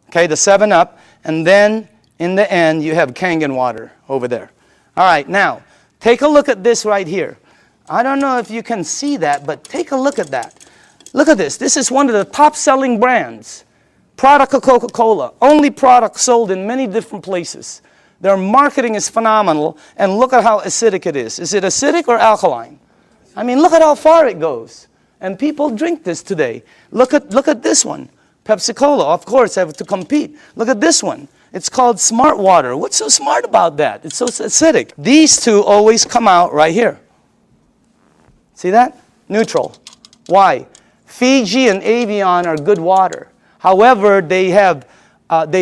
okay, the 7-Up. And then in the end, you have Kangen water over there. All right, now, take a look at this right here. I don't know if you can see that, but take a look at that. Look at this. This is one of the top-selling brands. Product of Coca-Cola. Only product sold in many different places. Their marketing is phenomenal, and look at how acidic it is. Is it acidic or alkaline? I mean, look at how far it goes. And people drink this today. Look at this one. Pepsi Cola, of course, have to compete. Look at this one. It's called Smart Water. What's so smart about that? It's so acidic. These two always come out right here. See that? Neutral. Why? Fiji and Avion are good water. However, they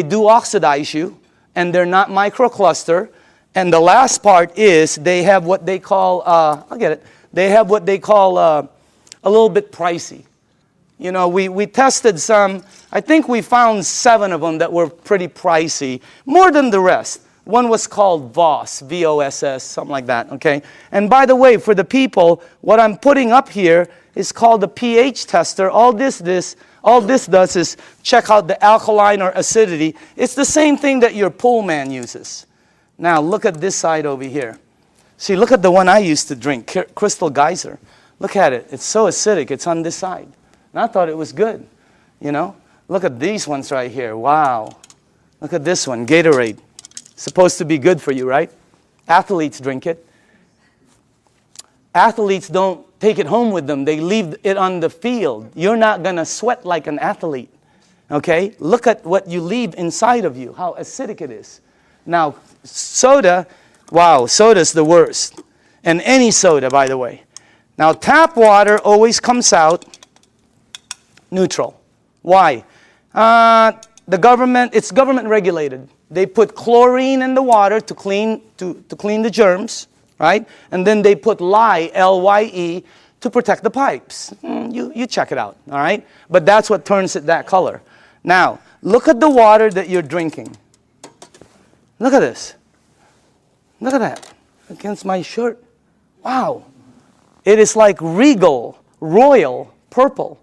do oxidize you, and they're not microcluster. And the last part is they have what they call, I'll get it. They have what they call a little bit pricey. You know, we tested some. I think we found 7 of them that were pretty pricey, more than the rest. One was called VOSS, V-O-S-S, something like that, okay? And by the way, for the people, what I'm putting up here is called the pH tester. All this does is check out the alkaline or acidity. It's the same thing that your pool man uses. Now, look at this side over here. See, look at the one I used to drink, Crystal Geyser. Look at it. It's so acidic. It's on this side. And I thought it was good, you know? Look at these ones right here. Wow. Look at this one, Gatorade. Supposed to be good for you, right? Athletes drink it. Athletes don't take it home with them. They leave it on the field. You're not going to sweat like an athlete, okay? Look at what you leave inside of you, how acidic it is. Now, soda, wow, soda's the worst. And any soda, by the way. Now, tap water always comes out neutral. Why? It's government regulated. They put chlorine in the water to clean the germs, right? And then they put lye, L-Y-E, to protect the pipes. You check it out, all right? But that's what turns it that color. Now, look at the water that you're drinking. Look at this. Look at that. Against my shirt. Wow. It is like regal, royal, purple.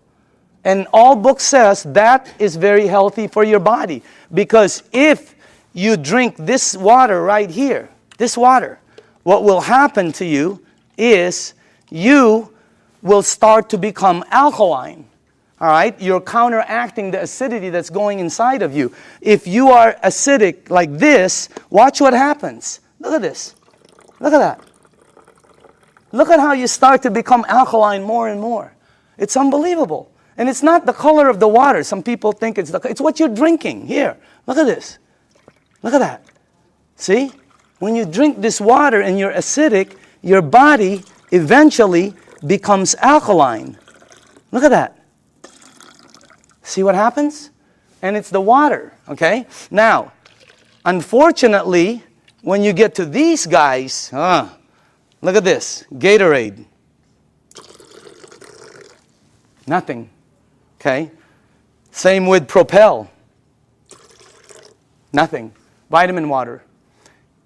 And all book says that is very healthy for your body. Because if you drink this water right here, this water, what will happen to you is you will start to become alkaline. All right? You're counteracting the acidity that's going inside of you. If you are acidic like this, watch what happens. Look at this. Look at that. Look at how you start to become alkaline more and more. It's unbelievable. And it's not the color of the water. Some people think it's what you're drinking. Here, look at this. Look at that. See? When you drink this water and you're acidic, your body eventually becomes alkaline. Look at that. See what happens? And it's the water, okay? Now, unfortunately, when you get to these guys, look at this, Gatorade. Nothing, okay? Same with Propel. Nothing. Vitamin water.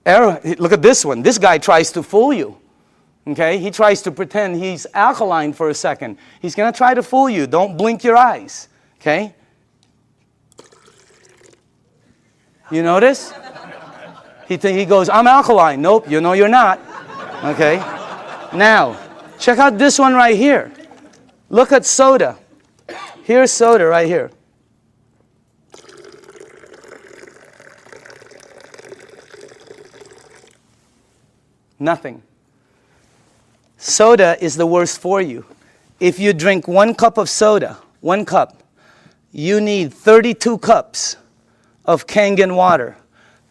Look at this one. This guy tries to fool you. Okay? He tries to pretend he's alkaline for a second. He's going to try to fool you. Don't blink your eyes. Okay? You notice? He goes, I'm alkaline. Nope, you know you're not. Okay? Now, check out this one right here. Look at soda. Here's soda right here. Nothing. Soda is the worst for you. If you drink 1 cup of soda, 1 cup, you need 32 cups of Kangen water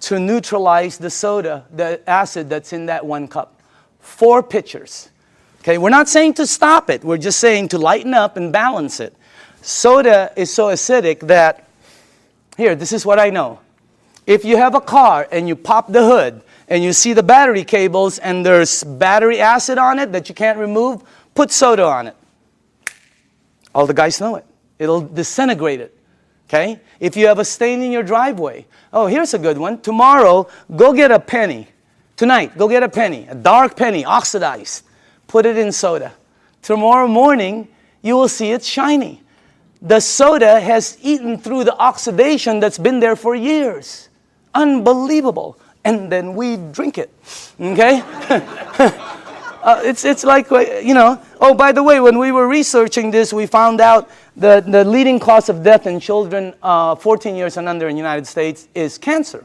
to neutralize the soda, the acid that's in that 1 cup. 4 pitchers. Okay, we're not saying to stop it. We're just saying to lighten up and balance it. Soda is so acidic that, here, this is what I know. If you have a car and you pop the hood and you see the battery cables and there's battery acid on it that you can't remove, put soda on it. All the guys know it. It'll disintegrate it. Okay? If you have a stain in your driveway, oh, here's a good one. Tomorrow, go get a penny. Tonight, go get a penny, a dark penny, oxidized. Put it in soda. Tomorrow morning, you will see it's shiny. The soda has eaten through the oxidation that's been there for years. Unbelievable. And then we drink it. Okay? It's like, you know. Oh, by the way, when we were researching this, we found out that the leading cause of death in children 14 years and under in the United States is cancer.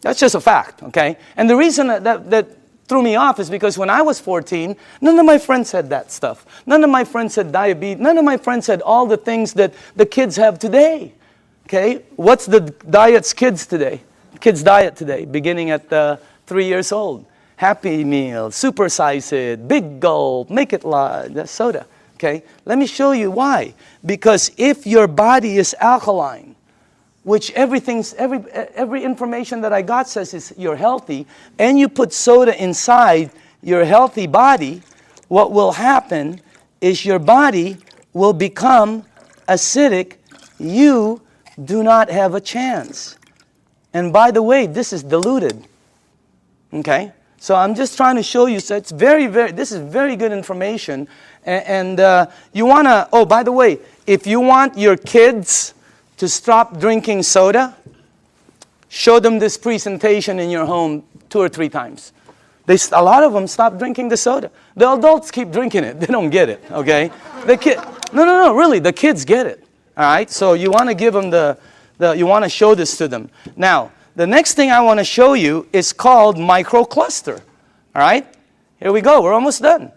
That's just a fact, okay? And the reason that threw me off is because when I was 14, none of my friends said that stuff. None of my friends said diabetes. None of my friends said all the things that the kids have today, okay? What's the diets kids today? Kids' diet today, beginning at 3 years old. Happy Meal, supersize it, big gulp, make it large, soda, okay? Let me show you why. Because if your body is alkaline, which every information that I got says is you're healthy, and you put soda inside your healthy body, what will happen is your body will become acidic. You do not have a chance. And by the way, this is diluted. Okay? So I'm just trying to show you, so it's this is very good information. And you want to, oh, by the way, if you want your kids to stop drinking soda, show them this presentation in your home 2 or 3 times. A lot of them stop drinking the soda. The adults keep drinking it. They don't get it, okay? No, really, the kids get it, all right? So you want to give them you want to show this to them. Now, the next thing I want to show you is called microcluster, all right? Here we go. We're almost done.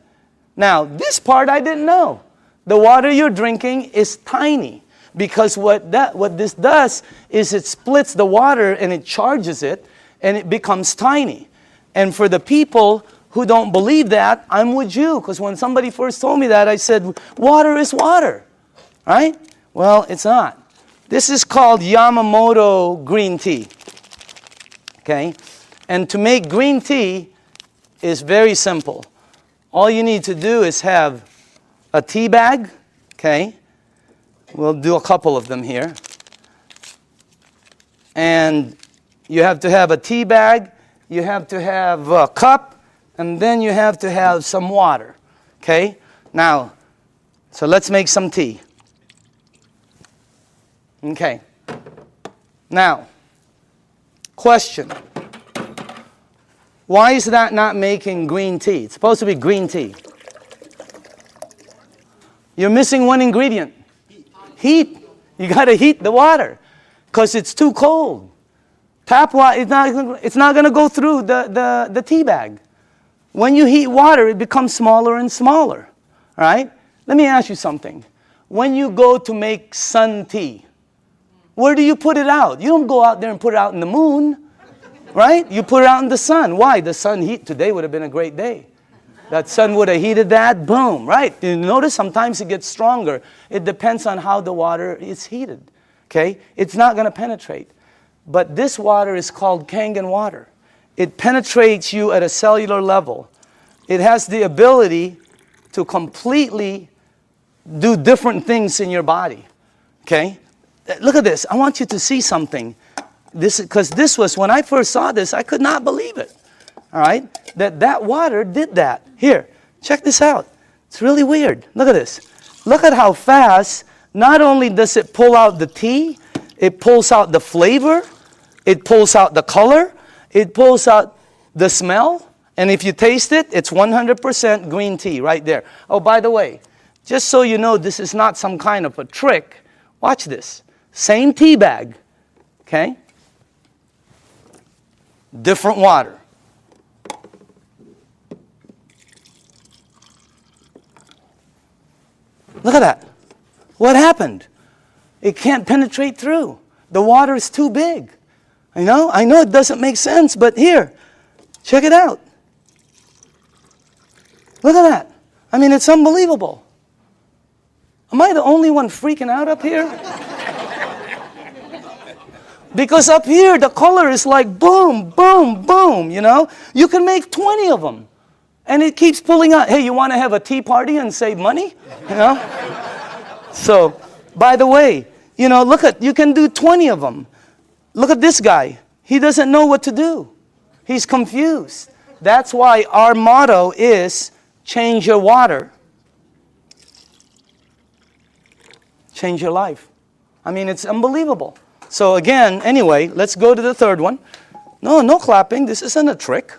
Now, this part I didn't know. The water you're drinking is tiny. Because what this does is it splits the water and it charges it and it becomes tiny. And for the people who don't believe that, I'm with you. Because when somebody first told me that, I said, water is water. Right? Well, it's not. This is called Yamamoto green tea. Okay? And to make green tea is very simple. All you need to do is have a tea bag. Okay? We'll do a couple of them here. And you have to have a tea bag, you have to have a cup, and then you have to have some water. Okay? Now, so let's make some tea. Okay. Now, question. Why is that not making green tea? It's supposed to be green tea. You're missing one ingredient. Heat. You got to heat the water because it's too cold. Tap water, it's not going to go through the tea bag. When you heat water, it becomes smaller and smaller. All right? Let me ask you something. When you go to make sun tea, where do you put it out? You don't go out there and put it out in the moon, right? You put it out in the sun. Why? The sun heat. Today would have been a great day. That sun would have heated that, boom, right? You notice sometimes it gets stronger. It depends on how the water is heated, okay? It's not going to penetrate. But this water is called Kangen water. It penetrates you at a cellular level. It has the ability to completely do different things in your body, okay? Look at this. I want you to see something. Because this was, when I first saw this, I could not believe it. All right? That water did that. Here, check this out. It's really weird. Look at this. Look at how fast, not only does it pull out the tea, it pulls out the flavor, it pulls out the color, it pulls out the smell, and if you taste it, it's 100% green tea right there. Oh, by the way, just so you know this is not some kind of a trick, watch this. Same tea bag, okay? Different water. Look at that. What happened? It can't penetrate through The water is too big. I know it doesn't make sense, but here, check it out. Look at that. I mean, it's unbelievable. Am I the only one freaking out up here? Because up here, the color is like boom, boom, boom, you know? You can make 20 of them. And it keeps pulling out. Hey, you want to have a tea party and save money? You know? So, by the way, you know, you can do 20 of them. Look at this guy. He doesn't know what to do. He's confused. That's why our motto is change your water. Change your life. I mean, it's unbelievable. So again, anyway, let's go to the third one. No clapping. This isn't a trick.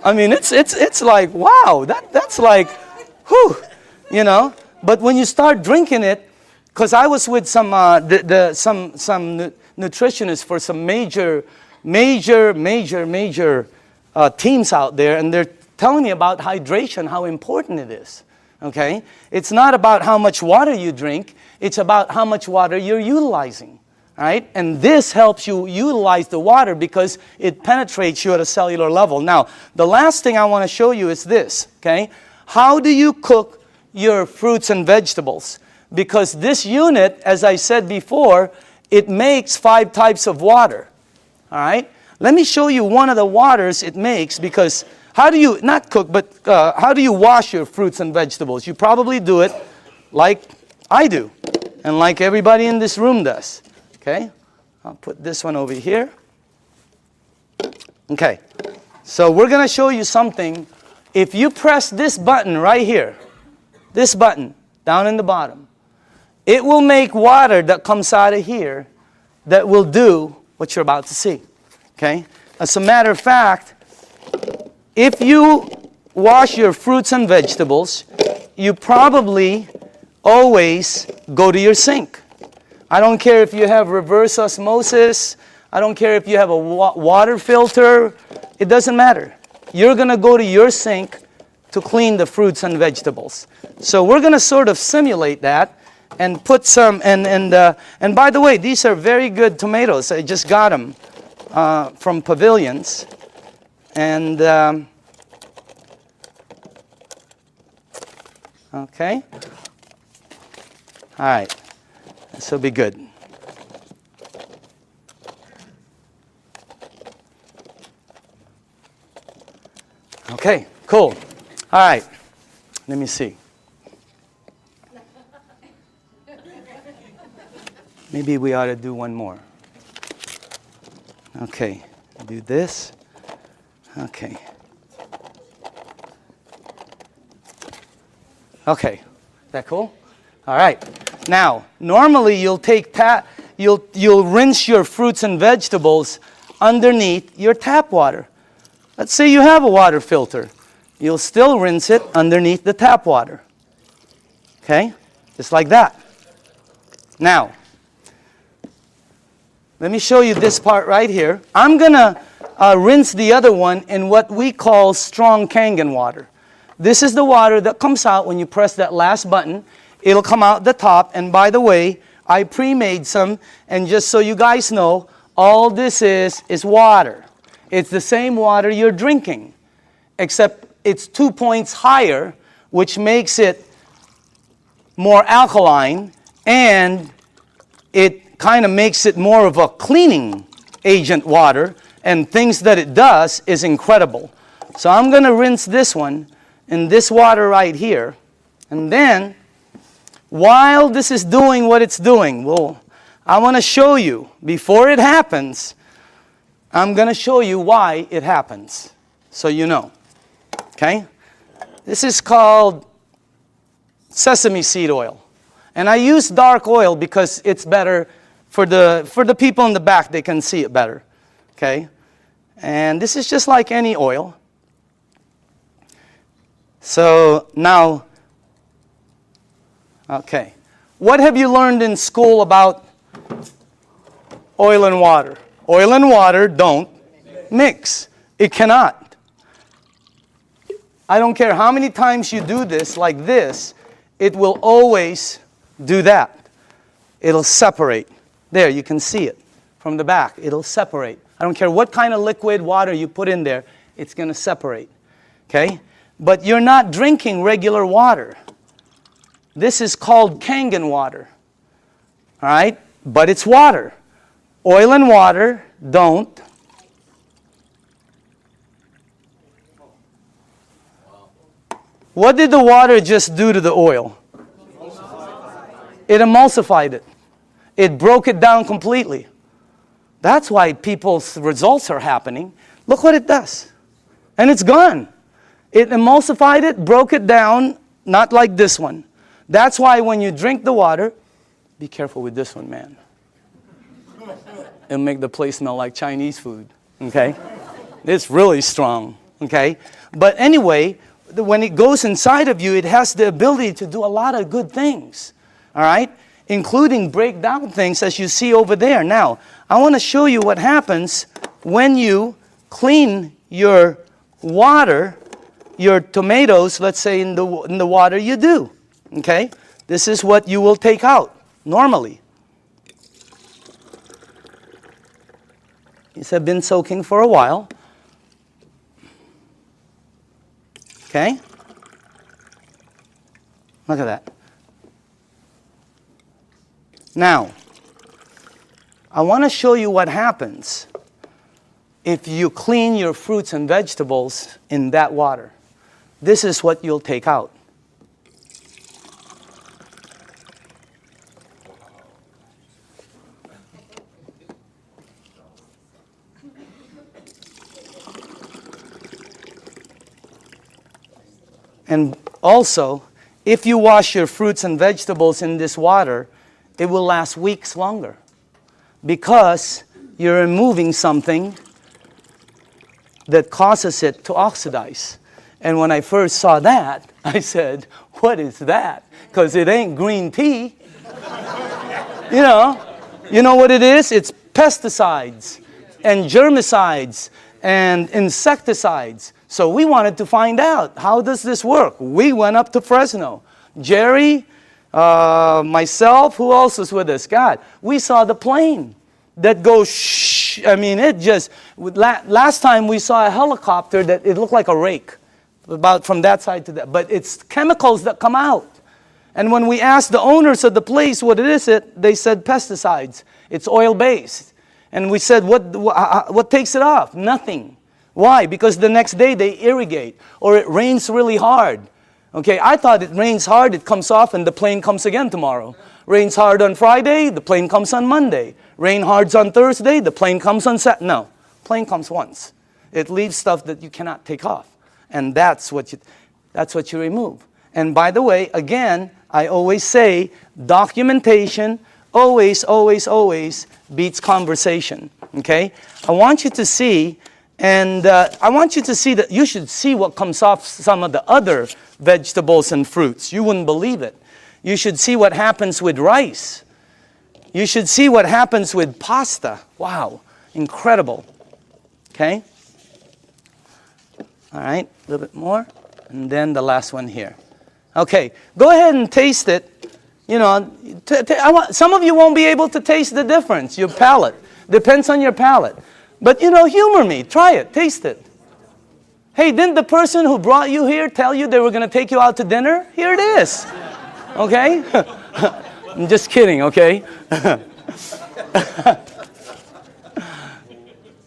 I mean, it's like, wow, that's like, whew, you know. But when you start drinking it, because I was with some nutritionists for some major teams out there, and they're telling me about hydration, how important it is. Okay? It's not about how much water you drink, it's about how much water you're utilizing. Right? And this helps you utilize the water because it penetrates you at a cellular level. Now, the last thing I want to show you is this. Okay? How do you cook your fruits and vegetables? Because this unit, as I said before, it makes 5 types of water. All right? Let me show you one of the waters it makes, because how do you, not cook, but how do you wash your fruits and vegetables? You probably do it like I do, and like everybody in this room does. Okay? I'll put this one over here. Okay. So we're going to show you something. If you press this button right here, this button down in the bottom, it will make water that comes out of here that will do what you're about to see. Okay? As a matter of fact, if you wash your fruits and vegetables, you probably always go to your sink. I don't care if you have reverse osmosis. I don't care if you have a water filter. It doesn't matter. You're going to go to your sink to clean the fruits and vegetables. So we're going to sort of simulate that and put some, and by the way, these are very good tomatoes. I just got them from Pavilions. And, okay. All right. This will be good. Okay, cool. All right. Let me see. Maybe we ought to do one more. Okay. Do this. Okay. Okay. Is that cool? All right. Now, normally you'll take you'll rinse your fruits and vegetables underneath your tap water. Let's say you have a water filter. You'll still rinse it underneath the tap water. Okay? Just like that. Now, let me show you this part right here. I'm going to rinse the other one in what we call strong Kangen water. This is the water that comes out when you press that last button. It'll come out the top. And by the way, I pre-made some. And just so you guys know, all this is water. It's the same water you're drinking, except it's 2 points higher, which makes it more alkaline, and it kind of makes it more of a cleaning agent water, and things that it does is incredible. So I'm going to rinse this one in this water right here, and then while this is doing what it's doing, well, I want to show you, before it happens, I'm going to show you why it happens, so you know. Okay? This is called sesame seed oil. And I use dark oil because it's better for the people in the back. They can see it better. Okay? And this is just like any oil. So now, okay. What have you learned in school about oil and water? Oil and water don't mix. It cannot. I don't care how many times you do this like this, it will always do that. It'll separate. There, you can see it from the back. It'll separate. I don't care what kind of liquid water you put in there, it's going to separate. Okay? But you're not drinking regular water. This is called Kangen water. All right? But it's water. Oil and water don't. What did the water just do to the oil? It emulsified it. It broke it down completely. That's why people's results are happening. Look what it does. And it's gone. It emulsified it, broke it down, not like this one. That's why when you drink the water, be careful with this one, man. It'll make the place smell like Chinese food, okay? It's really strong, okay? But anyway, when it goes inside of you, it has the ability to do a lot of good things, all right? Including break down things as you see over there. Now, I want to show you what happens when you clean your water, your tomatoes, let's say in the water you do, okay? This is what you will take out normally. These have been soaking for a while. Okay? Look at that. Now, I want to show you what happens if you clean your fruits and vegetables in that water. This is what you'll take out. And also, if you wash your fruits and vegetables in this water, it will last weeks longer because you're removing something that causes it to oxidize. And when I first saw that, I said, what is that? Because it ain't green tea. You know what it is? It's pesticides and germicides and insecticides. So we wanted to find out, how does this work? We went up to Fresno. Jerry, myself, who else was with us? God, we saw the plane that goes shh. I mean, it just, last time we saw a helicopter that it looked like a rake, about from that side to that. But it's chemicals that come out. And when we asked the owners of the place what it is, they said pesticides. It's oil-based. And we said, what takes it off? Nothing. Why? Because the next day they irrigate, or it rains really hard. Okay, I thought it rains hard, it comes off, and the plane comes again tomorrow. Rains hard on Friday, the plane comes on Monday. Rain hard on Thursday, the plane comes on Saturday. No, plane comes once. It leaves stuff that you cannot take off, and that's what you remove. And by the way, again, I always say documentation always beats conversation. Okay, I want you to see. And I want you to see that you should see what comes off some of the other vegetables and fruits. You wouldn't believe it. You should see what happens with rice. You should see what happens with pasta. Wow, incredible. Okay? All right, a little bit more. And then the last one here. Okay, go ahead and taste it. You know, some of you won't be able to taste the difference. Your palate. Depends on your palate. But, humor me. Try it. Taste it. Hey, didn't the person who brought you here tell you they were going to take you out to dinner? Here it is. Okay? I'm just kidding, okay?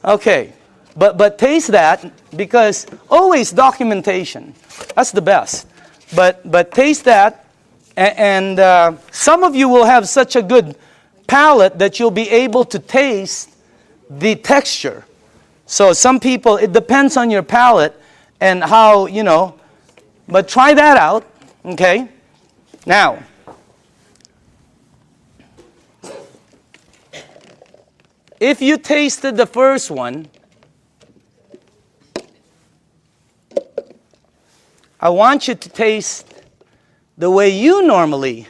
Okay. But taste that, because always documentation. That's the best. But taste that, and some of you will have such a good palate that you'll be able to taste the texture. So some people, it depends on your palate and how, but try that out, okay? Now, if you tasted the first one, I want you to taste the way you normally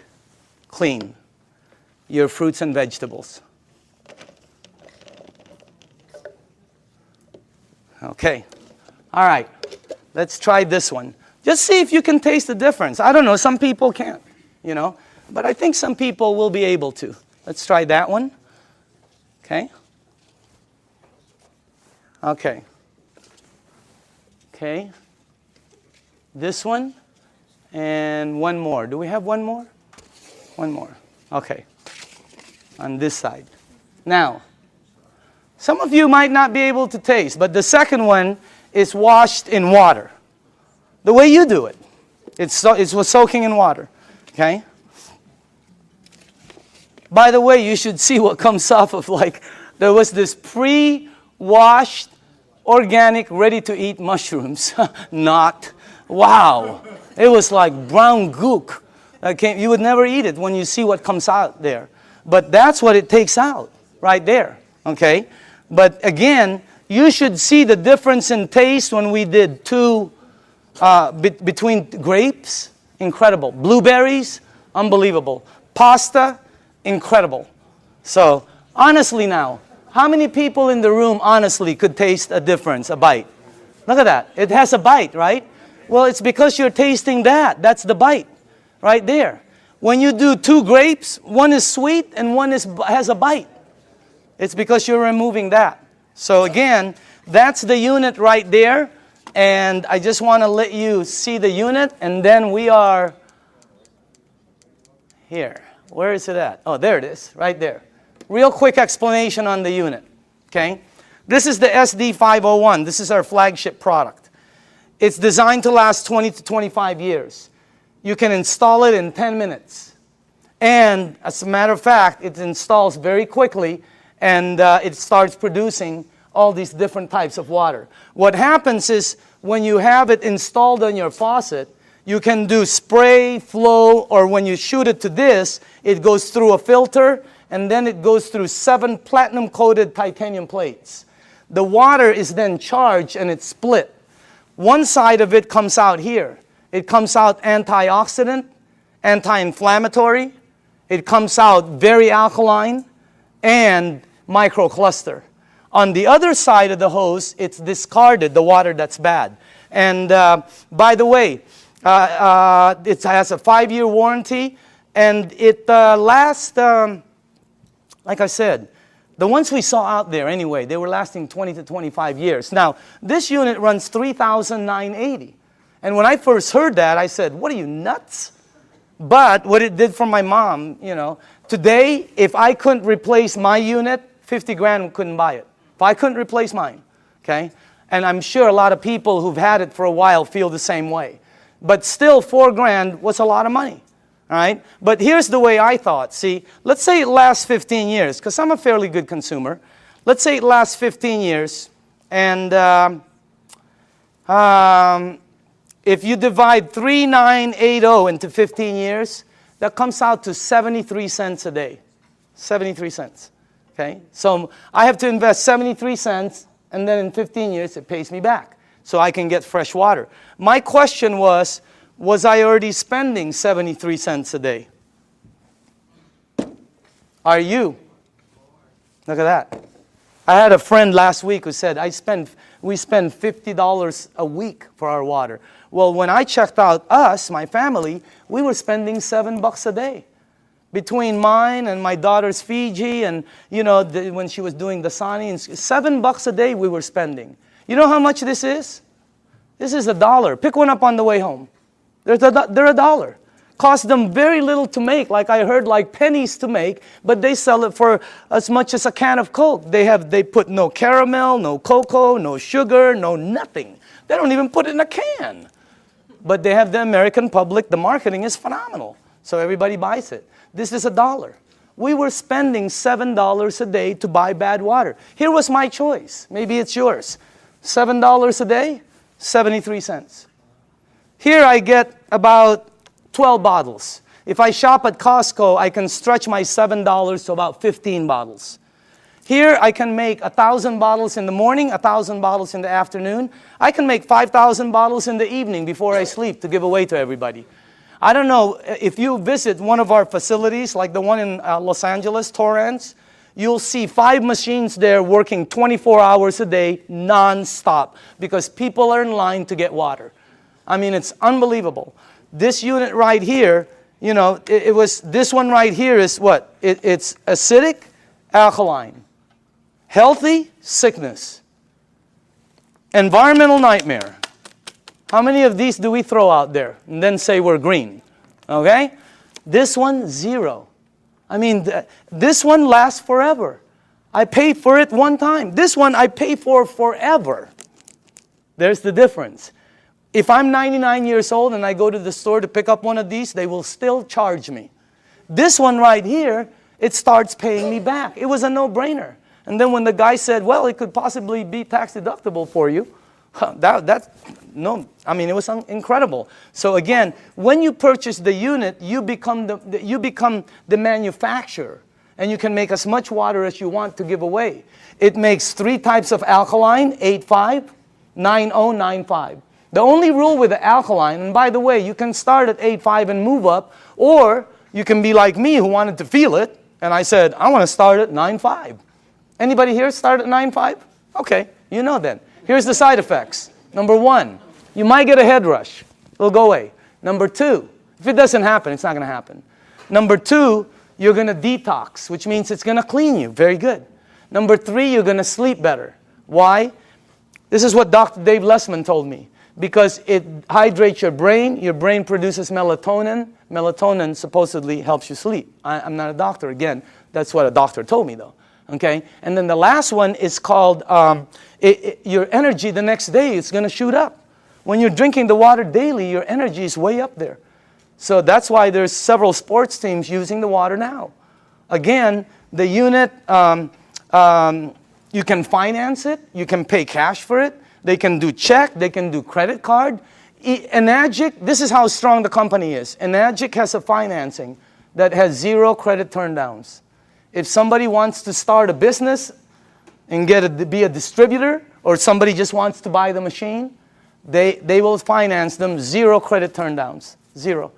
clean your fruits and vegetables. Okay. All right. Let's try this one. Just see if you can taste the difference. I don't know. Some people can't, But I think some people will be able to. Let's try that one. Okay. Okay. Okay. This one. And one more. Do we have one more? One more. Okay. On this side. Now, some of you might not be able to taste, but the second one is washed in water. The way you do it. It was soaking in water. Okay? By the way, you should see what comes off of, like, there was this pre-washed, organic, ready-to-eat mushrooms. Not. Wow. It was like brown gook. You would never eat it when you see what comes out there. But that's what it takes out right there. Okay? But again, you should see the difference in taste when we did two between grapes. Incredible. Blueberries. Unbelievable. Pasta. Incredible. So, honestly now, how many people in the room honestly could taste a difference, a bite? Look at that. It has a bite, right? Well, it's because you're tasting that. That's the bite right there. When you do two grapes, one is sweet and one has a bite. It's because you're removing that. So again, that's the unit right there. And I just want to let you see the unit. And then we are here. Where is it at? Oh, there it is, right there. Real quick explanation on the unit. Okay? This is the SD501. This is our flagship product. It's designed to last 20 to 25 years. You can install it in 10 minutes. And as a matter of fact, it installs very quickly and it starts producing all these different types of water. What happens is when you have it installed on your faucet, you can do spray, flow, or when you shoot it to this, it goes through a filter and then it goes through 7 platinum-coated titanium plates. The water is then charged and it's split. One side of it comes out here. It comes out antioxidant, anti-inflammatory. It comes out very alkaline and microcluster. On the other side of the hose, it's discarded, the water that's bad. And by the way, it has a 5-year warranty and it lasts, like I said, the ones we saw out there anyway, they were lasting 20 to 25 years. Now, this unit runs $3,980. And when I first heard that, I said, what are you, nuts? But what it did for my mom, you know, today, if I couldn't replace my unit, 50 grand couldn't buy it. If I couldn't replace mine, okay? And I'm sure a lot of people who've had it for a while feel the same way. But still, 4 grand was a lot of money. All right? But here's the way I thought. See, let's say it lasts 15 years, because I'm a fairly good consumer. Let's say it lasts 15 years, and if you divide 3,980 into 15 years, that comes out to 73 cents a day. 73 cents. Okay? So I have to invest 73 cents, and then in 15 years, it pays me back. So I can get fresh water. My question was I already spending 73 cents a day? Are you? Look at that. I had a friend last week who said, we spend $50 a week for our water. Well, when I checked out us, my family, we were spending $7 a day. Between mine and my daughter's Fiji and, you know, when she was doing the Sani, $7 a day we were spending. You know how much this is? This is $1. Pick one up on the way home. They're $1. Cost them very little to make, like I heard, like pennies to make, but they sell it for as much as a can of Coke. They put no caramel, no cocoa, no sugar, no nothing. They don't even put it in a can. But they have the American public, the marketing is phenomenal. So everybody buys it. This is $1. We were spending $7 a day to buy bad water. Here was my choice. Maybe it's yours. $7 a day, 73 cents. Here I get about 12 bottles. If I shop at Costco, I can stretch my $7 to about 15 bottles. Here I can make 1,000 bottles in the morning, 1,000 bottles in the afternoon. I can make 5,000 bottles in the evening before I sleep to give away to everybody. I don't know, if you visit one of our facilities, like the one in Los Angeles, Torrance, you'll see 5 machines there working 24 hours a day, non-stop, because people are in line to get water. I mean, it's unbelievable. This unit right here you know, it was, this one right here is what? It's acidic, alkaline. Healthy, sickness. Environmental nightmare. How many of these do we throw out there and then say we're green? Okay? This one, 0. I mean, this one lasts forever. I pay for it one time. This one I pay for forever. There's the difference. If I'm 99 years old and I go to the store to pick up one of these, they will still charge me. This one right here, it starts paying me back. It was a no-brainer. And then when the guy said, well, it could possibly be tax deductible for you, no, I mean, it was incredible. So again, when you purchase the unit, you become the manufacturer. And you can make as much water as you want to give away. It makes 3 types of alkaline, 8.5, 9.0, 9.5. The only rule with the alkaline, and by the way, you can start at 8.5 and move up, or you can be like me who wanted to feel it, and I said, I want to start at 9.5. Anybody here start at 9.5? Okay, you know then. Here's the side effects. Number 1, you might get a head rush. It'll go away. Number 2, if it doesn't happen, it's not going to happen. Number 2, you're going to detox, which means it's going to clean you. Very good. Number 3, you're going to sleep better. Why? This is what Dr. Dave Lessman told me. Because it hydrates your brain produces melatonin. Melatonin supposedly helps you sleep. I'm not a doctor. Again, that's what a doctor told me though. Okay? And then the last one is called, your energy the next day is going to shoot up. When you're drinking the water daily, your energy is way up there. So that's why there's several sports teams using the water now. Again, the unit, you can finance it. You can pay cash for it. They can do check. They can do credit card. Enagic, this is how strong the company is. Enagic has a financing that has 0 credit turndowns. If somebody wants to start a business and be a distributor, or somebody just wants to buy the machine, they will finance them 0 credit turndowns. 0.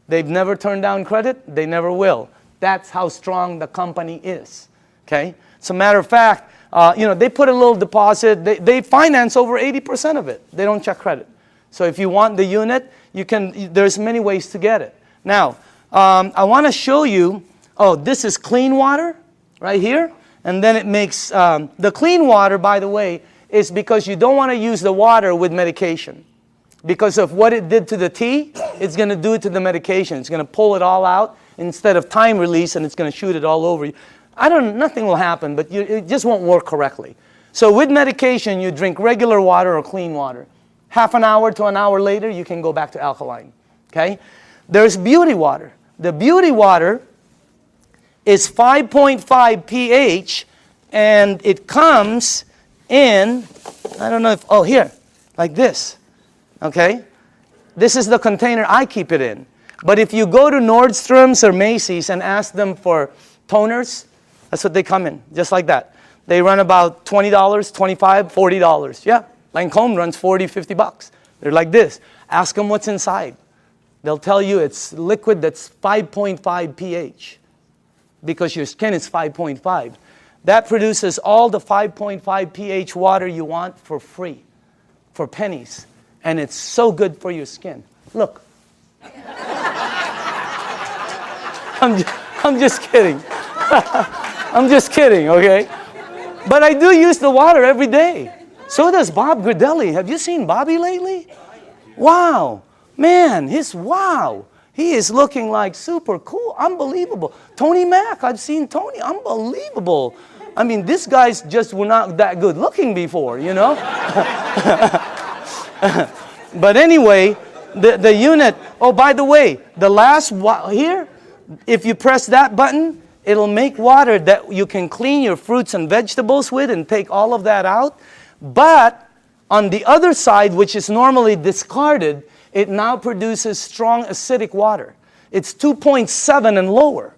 They've never turned down credit. They never will. That's how strong the company is. Okay? As a matter of fact, they put a little deposit. They finance over 80% of it. They don't check credit. So if you want the unit, there's many ways to get it. Now, I want to show you, this is clean water right here. And then it makes, the clean water, by the way, is because you don't want to use the water with medication. Because of what it did to the tea, it's going to do it to the medication. It's going to pull it all out instead of time release, and it's going to shoot it all over you. Nothing will happen, but it just won't work correctly. So with medication, you drink regular water or clean water. Half an hour to an hour later, you can go back to alkaline. Okay? There's beauty water. The beauty water is 5.5 pH, and it comes in, I don't know if, here, like this. Okay? This is the container I keep it in. But if you go to Nordstrom's or Macy's and ask them for toners, that's what they come in, just like that. They run about $20, $25, $40. Yeah, Lancome runs $40, $50. They're like this. Ask them what's inside. They'll tell you it's liquid that's 5.5 pH because your skin is 5.5. That produces all the 5.5 pH water you want for free, for pennies. And it's so good for your skin. Look. I'm just kidding. I'm just kidding, okay? But I do use the water every day. So does Bob Gridelli. Have you seen Bobby lately? Wow. Man, wow. He is looking like super cool. Unbelievable. Tony Mack, I've seen Tony. Unbelievable. I mean, these guys just were not that good looking before, you know? But anyway, the unit, by the way, the last here, if you press that button, it'll make water that you can clean your fruits and vegetables with and take all of that out. But on the other side, which is normally discarded, it now produces strong acidic water. It's 2.7 and lower.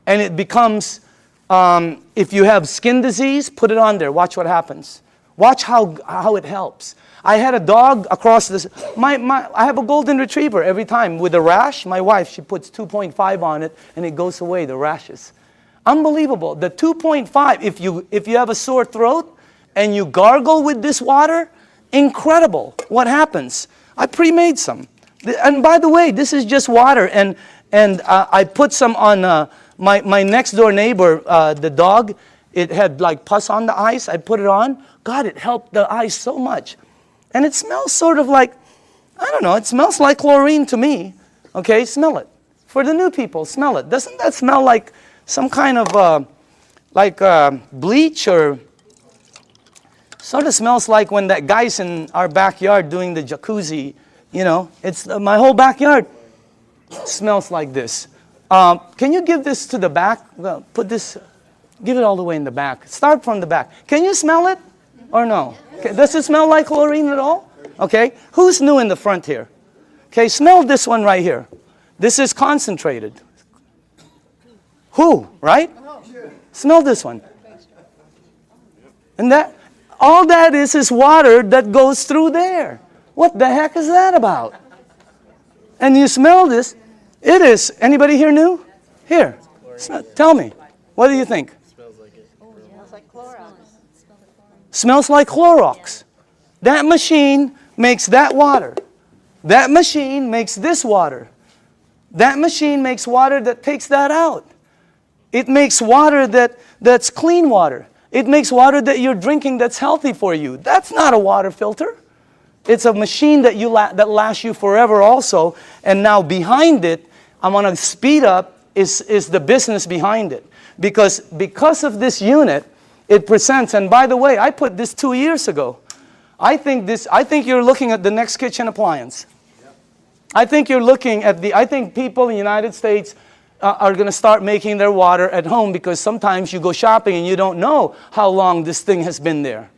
And it becomes, if you have skin disease, put it on there. Watch what happens. Watch how it helps. I had a dog across this. I have a golden retriever every time with a rash. My wife, she puts 2.5 on it, and it goes away, the rashes. Unbelievable. The 2.5, if you have a sore throat and you gargle with this water, incredible what happens. I pre-made some. And by the way, this is just water. And And I put some on my next door neighbor, the dog. It had like pus on the eyes. I put it on. God, it helped the eyes so much. And it smells sort of like, I don't know, it smells like chlorine to me. Okay, smell it. For the new people, smell it. Doesn't that smell like some kind of bleach, or sort of smells like when that guy's in our backyard doing the jacuzzi, you know? It's my whole backyard smells like this. Can you give this to the back? Well, put this, give it all the way in the back. Start from the back. Can you smell it or no? Okay. Does it smell like chlorine at all? Okay. Who's new in the front here? Okay, smell this one right here. This is concentrated. Who, right? Smell this one. And that, all that is water that goes through there. What the heck is that about? And you smell this. It is, anybody here new? Here, tell me. What do you think? Smells like it. Smells like Clorox. Smells like Clorox. That machine makes that water. That machine makes this water. That machine makes water that takes that out. It makes water that's clean water. It makes water that you're drinking that's healthy for you. That's not a water filter. It's a machine that that lasts you forever also. And now behind it, I want to speed up, is the business behind it. Because of this unit, it presents, and by the way, I put this 2 years ago. I think you're looking at the next kitchen appliance. I think you're looking at I think people in the United States are going to start making their water at home, because sometimes you go shopping and you don't know how long this thing has been there.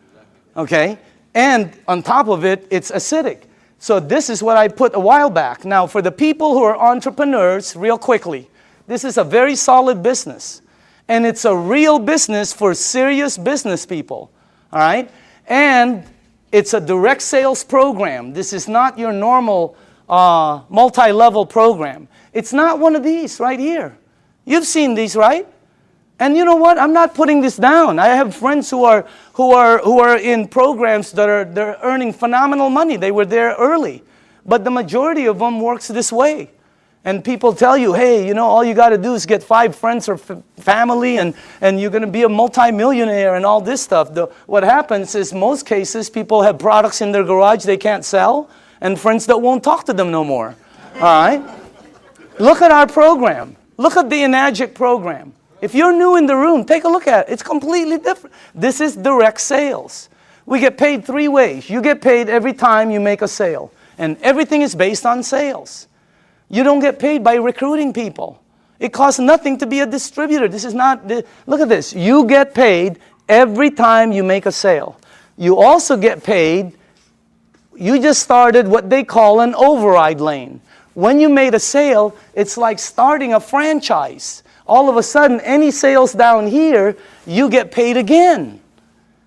Okay? And on top of it, it's acidic. So this is what I put a while back. Now, for the people who are entrepreneurs, real quickly, this is a very solid business. And it's a real business for serious business people. All right? And it's a direct sales program. This is not your normal multi-level program. It's not one of these right here. You've seen these, right? And you know what? I'm not putting this down. I have friends who are in programs they're earning phenomenal money. They were there early. But the majority of them works this way. And people tell you, hey, you know, all you got to do is get 5 friends or family, and you're going to be a multimillionaire and all this stuff. What happens is, most cases, people have products in their garage they can't sell, and friends that won't talk to them no more. All right? Look at our program. Look at the Enagic program. If you're new in the room, take a look at it. It's completely different. This is direct sales. We get paid 3 ways. You get paid every time you make a sale. And everything is based on sales. You don't get paid by recruiting people. It costs nothing to be a distributor. This is not, look at this. You get paid every time you make a sale. You also get paid, you just started what they call an override lane. When you made a sale, it's like starting a franchise. All of a sudden, any sales down here, you get paid again.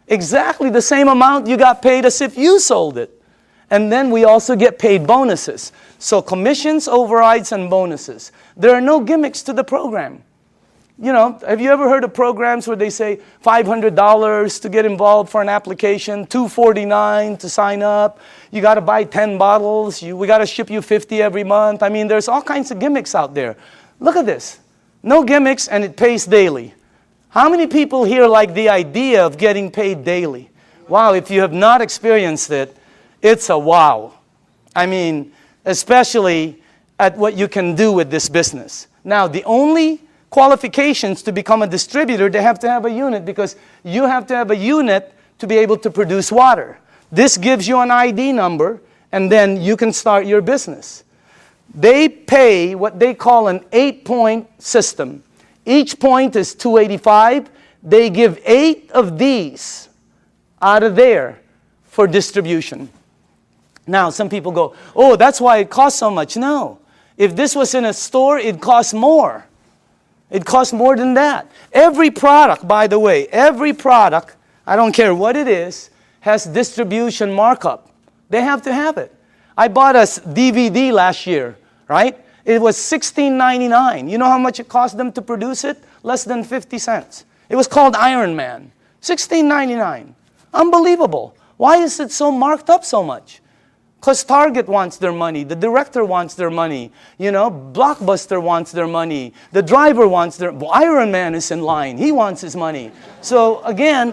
Exactly the same amount you got paid as if you sold it. And then we also get paid bonuses. So commissions, overrides, and bonuses. There are no gimmicks to the program. You know, have you ever heard of programs where they say $500 to get involved for an application, $249 to sign up, you got to buy 10 bottles, we got to ship you 50 every month. I mean, there's all kinds of gimmicks out there. Look at this. No gimmicks, and it pays daily. How many people here like the idea of getting paid daily? Wow, if you have not experienced it, it's a wow. I mean, especially at what you can do with this business. Now, the only qualifications to become a distributor, they have to have a unit, because you have to have a unit to be able to produce water. This gives you an ID number, and then you can start your business. They pay what they call an 8-point system. Each point is $285. They give 8 of these out of there for distribution. Now, some people go, oh, that's why it costs so much. No. If this was in a store, it costs more. It costs more than that. Every product, by the way, every product, I don't care what it is, has distribution markup. They have to have it. I bought a DVD last year, right? It was $16.99. You know how much it cost them to produce it? Less than 50 cents. It was called Iron Man. $16.99. Unbelievable. Why is it so marked up so much? Because Target wants their money, the director wants their money, Blockbuster wants their money, the driver wants Iron Man is in line, he wants his money. So again,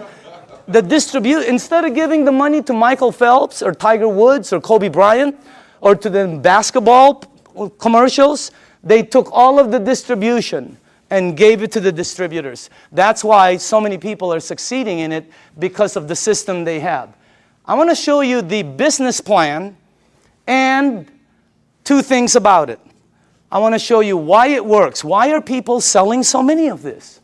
instead of giving the money to Michael Phelps or Tiger Woods or Kobe Bryant or to the basketball commercials, they took all of the distribution and gave it to the distributors. That's why so many people are succeeding in it, because of the system they have. I want to show you the business plan and two things about it. I want to show you why it works. Why are people selling so many of this?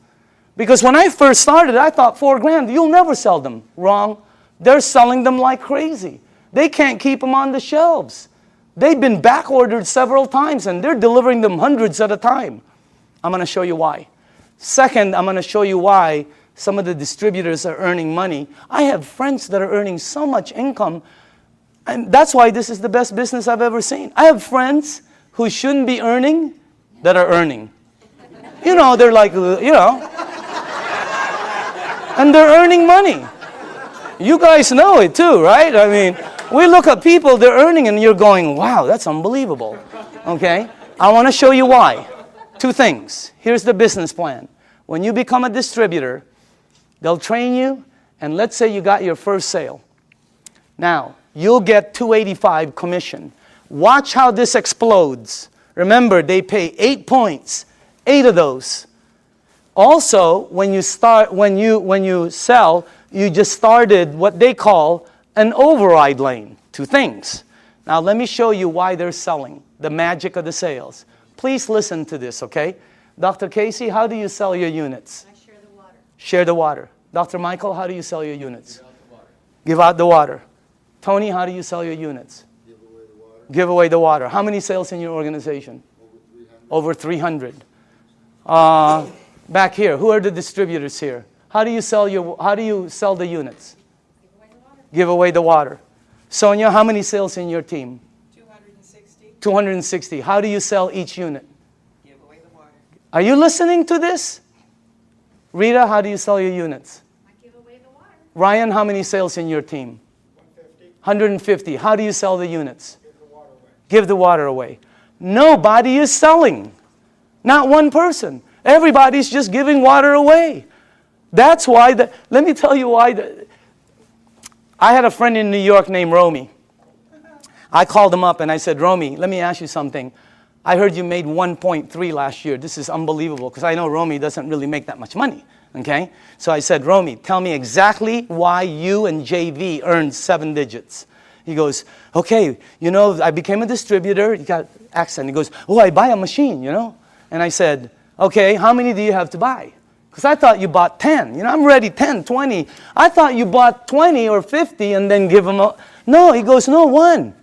Because when I first started, I thought $4,000, you'll never sell them. Wrong. They're selling them like crazy. They can't keep them on the shelves. They've been back ordered several times and they're delivering them hundreds at a time. I'm going to show you why. Second, I'm going to show you why some of the distributors are earning money. I have friends that are earning so much income, and that's why this is the best business I've ever seen. I have friends who shouldn't be earning that are earning. They're like, and they're earning money. You guys know it too, right? I mean, we look at people, they're earning, and you're going, wow, that's unbelievable. Okay? I want to show you why. Two things. Here's the business plan. When you become a distributor, they'll train you, and let's say you got your first sale. Now, you'll get $285 commission. Watch how this explodes. Remember, they pay 8 points, 8 of those. Also, when you sell, you just started what they call an override lane. Two things. Now, let me show you why they're selling, the magic of the sales. Please listen to this, okay? Dr. Casey, how do you sell your units? I share the water. Share the water. Dr. Michael, how do you sell your units? Give out the water. Tony, how do you sell your units? Give away the water. Give away the water. How many sales in your organization? Over 300. Over 300. Back here, who are the distributors here? How do you sell the units? Give away the water. Sonia, how many sales in your team? 260. 260. How do you sell each unit? Give away the water. Are you listening to this? Rita, how do you sell your units? I give away the water. Ryan, how many sales in your team? 150. How do you sell the units? Give the water away. Give the water away. Nobody is selling. Not one person. Everybody's just giving water away. That's why, let me tell you why. I had a friend in New York named Romy. I called him up and I said, Romy, let me ask you something. I heard you made 1.3 last year. This is unbelievable, because I know Romy doesn't really make that much money. Okay? So I said, Romy, tell me exactly why you and JV earned 7 digits. He goes, okay, I became a distributor. He got accent. He goes, oh, I buy a machine, And I said, okay, how many do you have to buy? Because I thought you bought 10. I'm ready, 10, 20. I thought you bought 20 or 50 and then give them No, he goes, no, 1.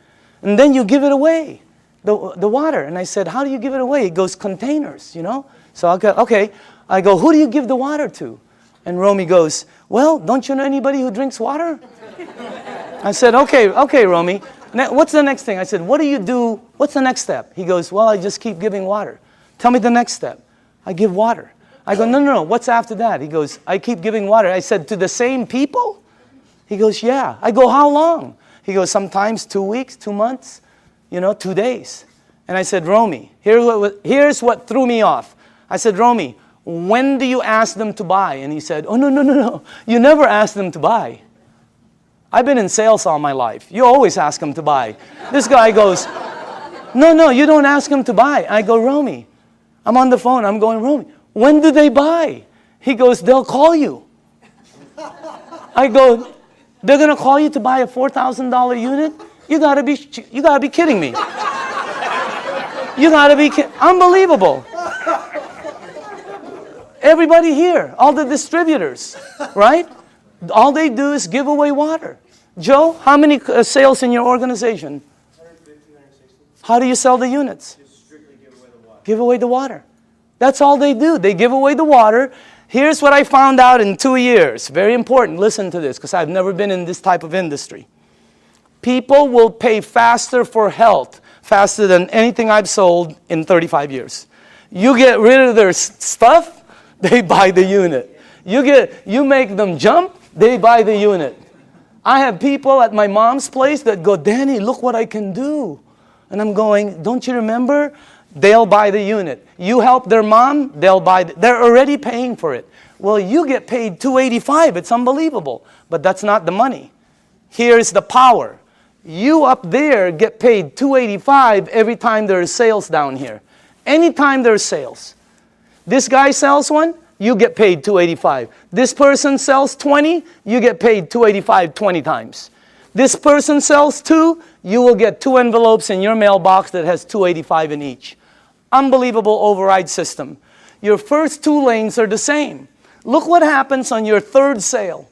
And then you give it away, the water. And I said, how do you give it away? He goes, containers, So I go, okay. I go, who do you give the water to? And Romy goes, well, don't you know anybody who drinks water? I said, okay, Romy. What's the next thing? I said, what do you do? What's the next step? He goes, well, I just keep giving water. Tell me the next step. I give water. I go, no. What's after that? He goes, I keep giving water. I said, to the same people? He goes, yeah. I go, how long? He goes, sometimes 2 weeks, 2 months, 2 days. And I said, Romy, here's what threw me off. I said, Romy, when do you ask them to buy? And he said, oh, no. You never ask them to buy. I've been in sales all my life. You always ask them to buy. This guy goes, no, you don't ask them to buy. I go, Romy, I'm on the phone. I'm going, Romy, when do they buy? He goes, they'll call you. I go, they're going to call you to buy a $4,000 unit? You gotta be kidding me. You gotta be kidding. Unbelievable. Everybody here, all the distributors, right? All they do is give away water. Joe, how many sales in your organization? 150, 160. How do you sell the units? Just strictly give away the water. Give away the water. That's all they do. They give away the water. Here's what I found out in 2 years. Very important. Listen to this, because I've never been in this type of industry. People will pay faster for health, faster than anything I've sold in 35 years. You get rid of their stuff, they buy the unit. You make them jump, they buy the unit. I have people at my mom's place that go, Danny, look what I can do. And I'm going, don't you remember? They'll buy the unit. You help their mom, they'll buy. They're already paying for it. Well, you get paid $285. It's unbelievable. But that's not the money. Here's the power. You up there get paid $285 every time there's sales down here. Anytime there's sales. This guy sells one, you get paid $285. This person sells 20, you get paid $285 20 times. This person sells 2, you will get 2 envelopes in your mailbox that has $285 in each. Unbelievable override system. Your first 2 lanes are the same. Look what happens on your 3rd sale.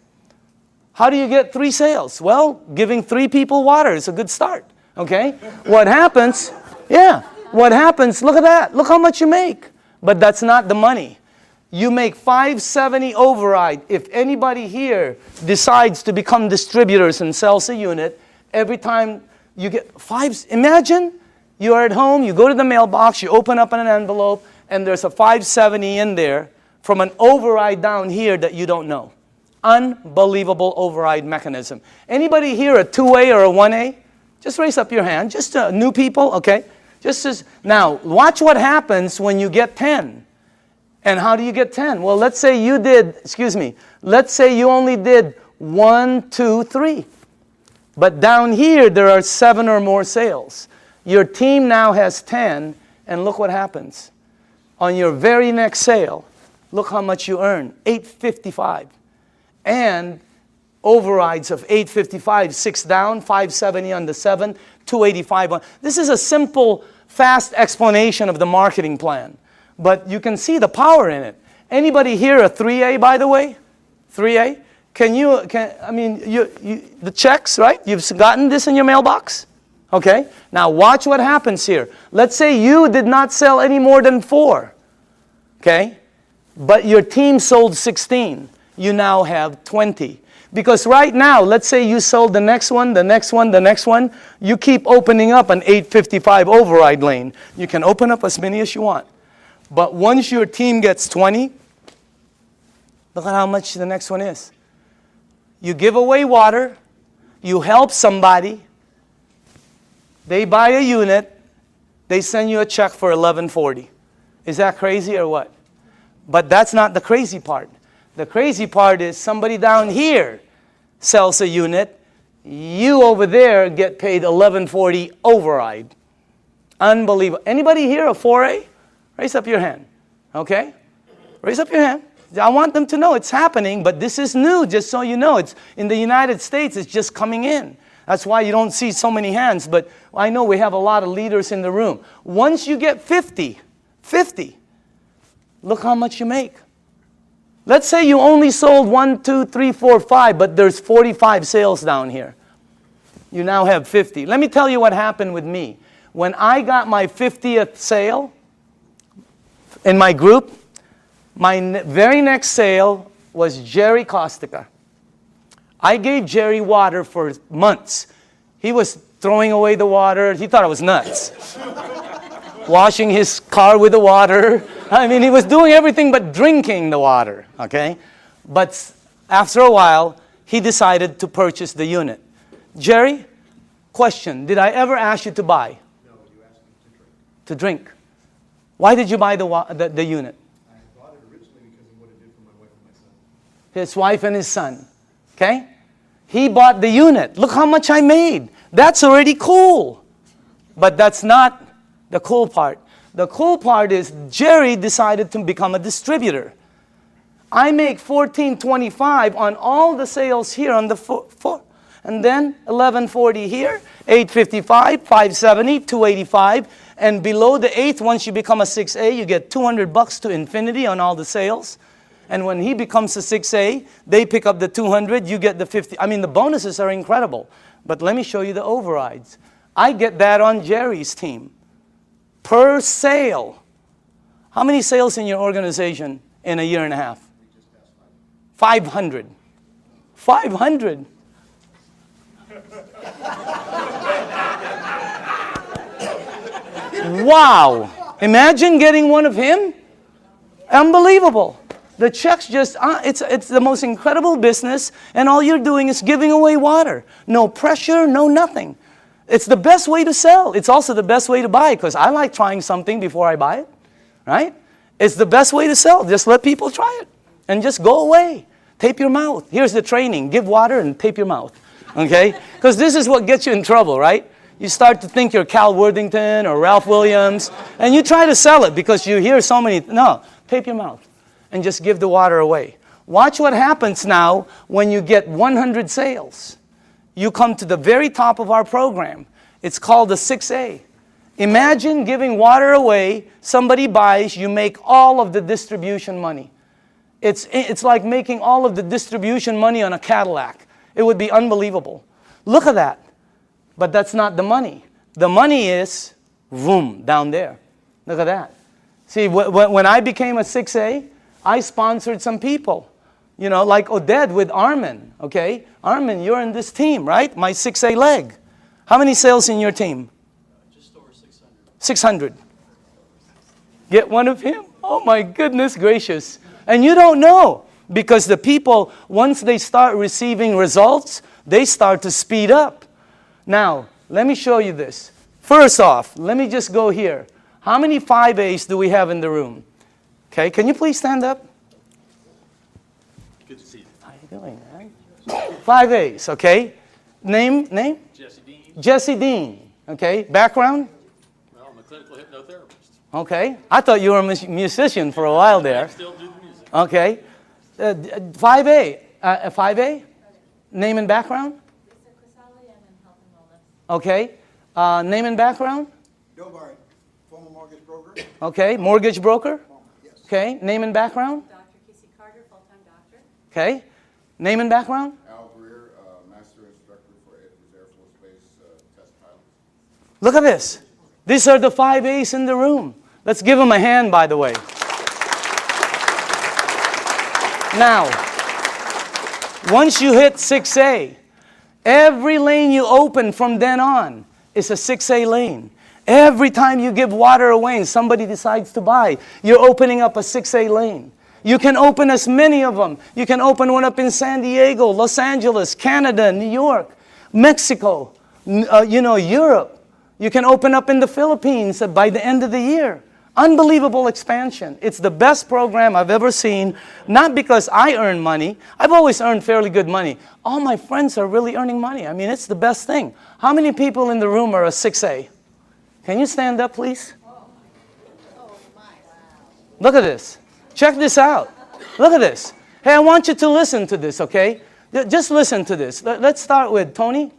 How do you get 3 sales? Well, giving 3 people water is a good start. Okay? What happens? Yeah. What happens? Look at that. Look how much you make. But that's not the money. You make $570 override. If anybody here decides to become distributors and sells a unit, every time you get 5, imagine you're at home, you go to the mailbox, you open up an envelope, and there's a $570 in there from an override down here that you don't know. Unbelievable override mechanism. Anybody here a 2A or a 1A? Just raise up your hand. Just new people, okay? Now, watch what happens when you get 10. And how do you get 10? Well, let's say you only did 1, 2, 3. But down here, there are 7 or more sales. Your team now has 10, and look what happens. On your very next sale, look how much you earn, $855. And overrides of $855, 6 down, $570 on the 7, $285 on. This is a simple, fast explanation of the marketing plan. But you can see the power in it. Anybody here a 3A, by the way? 3A? The checks, right? You've gotten this in your mailbox? Okay? Now watch what happens here. Let's say you did not sell any more than 4. Okay? But your team sold 16. You now have 20. Because right now, let's say you sold the next one, the next one, the next one. You keep opening up an 855 override lane. You can open up as many as you want. But once your team gets 20, look at how much the next one is. You give away water, you help somebody, they buy a unit, they send you a check for $1140. Is that crazy or what? But that's not the crazy part. The crazy part is somebody down here sells a unit, you over there get paid $1140 override. Unbelievable. Anybody here a 4A? Raise up your hand. Okay? Raise up your hand. I want them to know it's happening, but this is new, just so you know. It's in the United States, it's just coming in. That's why you don't see so many hands, but I know we have a lot of leaders in the room. Once you get 50, look how much you make. Let's say you only sold 1, 2, 3, 4, 5, but there's 45 sales down here. You now have 50. Let me tell you what happened with me. When I got my 50th sale in my group, my very next sale was Jerry Kostica. I gave Jerry water for months. He was throwing away the water. He thought I was nuts. Washing his car with the water. I mean, he was doing everything but drinking the water, okay? But after a while, he decided to purchase the unit. Jerry, question, did I ever ask you to buy? No, you asked me to drink. Why did you buy the unit? I bought it originally because of what it did for my wife and my son. His wife and his son, okay? He bought the unit. Look how much I made. That's already cool. But that's not the cool part. The cool part is Jerry decided to become a distributor. I make $14.25 on all the sales here on the floor. And then $11.40 here, $8.55, $5.70, $2.85. And below the 8th, once you become a 6A, you get $200 to infinity on all the sales. And when he becomes a 6A, they pick up the 200, you get the 50. I mean, the bonuses are incredible. But let me show you the overrides. I get that on Jerry's team. Per sale. How many sales in your organization in a year and a half? 500. 500. Wow. Imagine getting one of him. Unbelievable. The checks just, it's the most incredible business, and all you're doing is giving away water. No pressure, no nothing. It's the best way to sell. It's also the best way to buy, because I like trying something before I buy it, right? It's the best way to sell. Just let people try it, and just go away. Tape your mouth. Here's the training. Give water and tape your mouth, okay? Because this is what gets you in trouble, right? You start to think you're Cal Worthington or Ralph Williams, and you try to sell it because you hear so many, no, tape your mouth. And just give the water away. Watch what happens now when you get 100 sales. You come to the very top of our program. It's called the 6A. Imagine giving water away, somebody buys, you make all of the distribution money. It's like making all of the distribution money on a Cadillac. It would be unbelievable. Look at that. But that's not the money. The money is, boom, down there. Look at that. See, when I became a 6A, I sponsored some people, you know, like Oded with Armin, okay? Armin, you're in this team, right? My 6A leg. How many sales in your team? Just over 600. 600. Get one of him? Oh my goodness gracious. And you don't know, because the people, once they start receiving results, they start to speed up. Now, let me show you this. First off, let me just go here. How many 5As do we have in the room? Okay, can you please stand up? Good to see you. How are you doing, man? 5As, okay? Name? Jesse Dean. Jesse Dean, okay? Background? Well, I'm a clinical hypnotherapist. Okay. I thought you were a musician for a while there. I still do the music. Okay. 5A. 5A? Name and background? Okay. Name and background? Bill Barrett, former mortgage broker. Okay. Mortgage broker? Yes. Okay. Name and background? Dr. Casey Carter, full-time doctor. Okay. Name and background? Al Greer, Master Instructor for Edwards Air Force Base Test Pilot. Look at this. These are the 5As in the room. Let's give them a hand, by the way. Now, once you hit 6A, every lane you open from then on is a 6A lane. Every time you give water away and somebody decides to buy, you're opening up a 6A lane. You can open as many of them. You can open one up in San Diego, Los Angeles, Canada, New York, Mexico, Europe. You can open up in the Philippines by the end of the year. Unbelievable expansion. It's the best program I've ever seen, not because I earn money. I've always earned fairly good money. All my friends are really earning money. I mean, it's the best thing. How many people in the room are a 6A? Can you stand up, please? Look at this. Check this out. Look at this. Hey, I want you to listen to this, okay? Just listen to this. Let's start with Tony,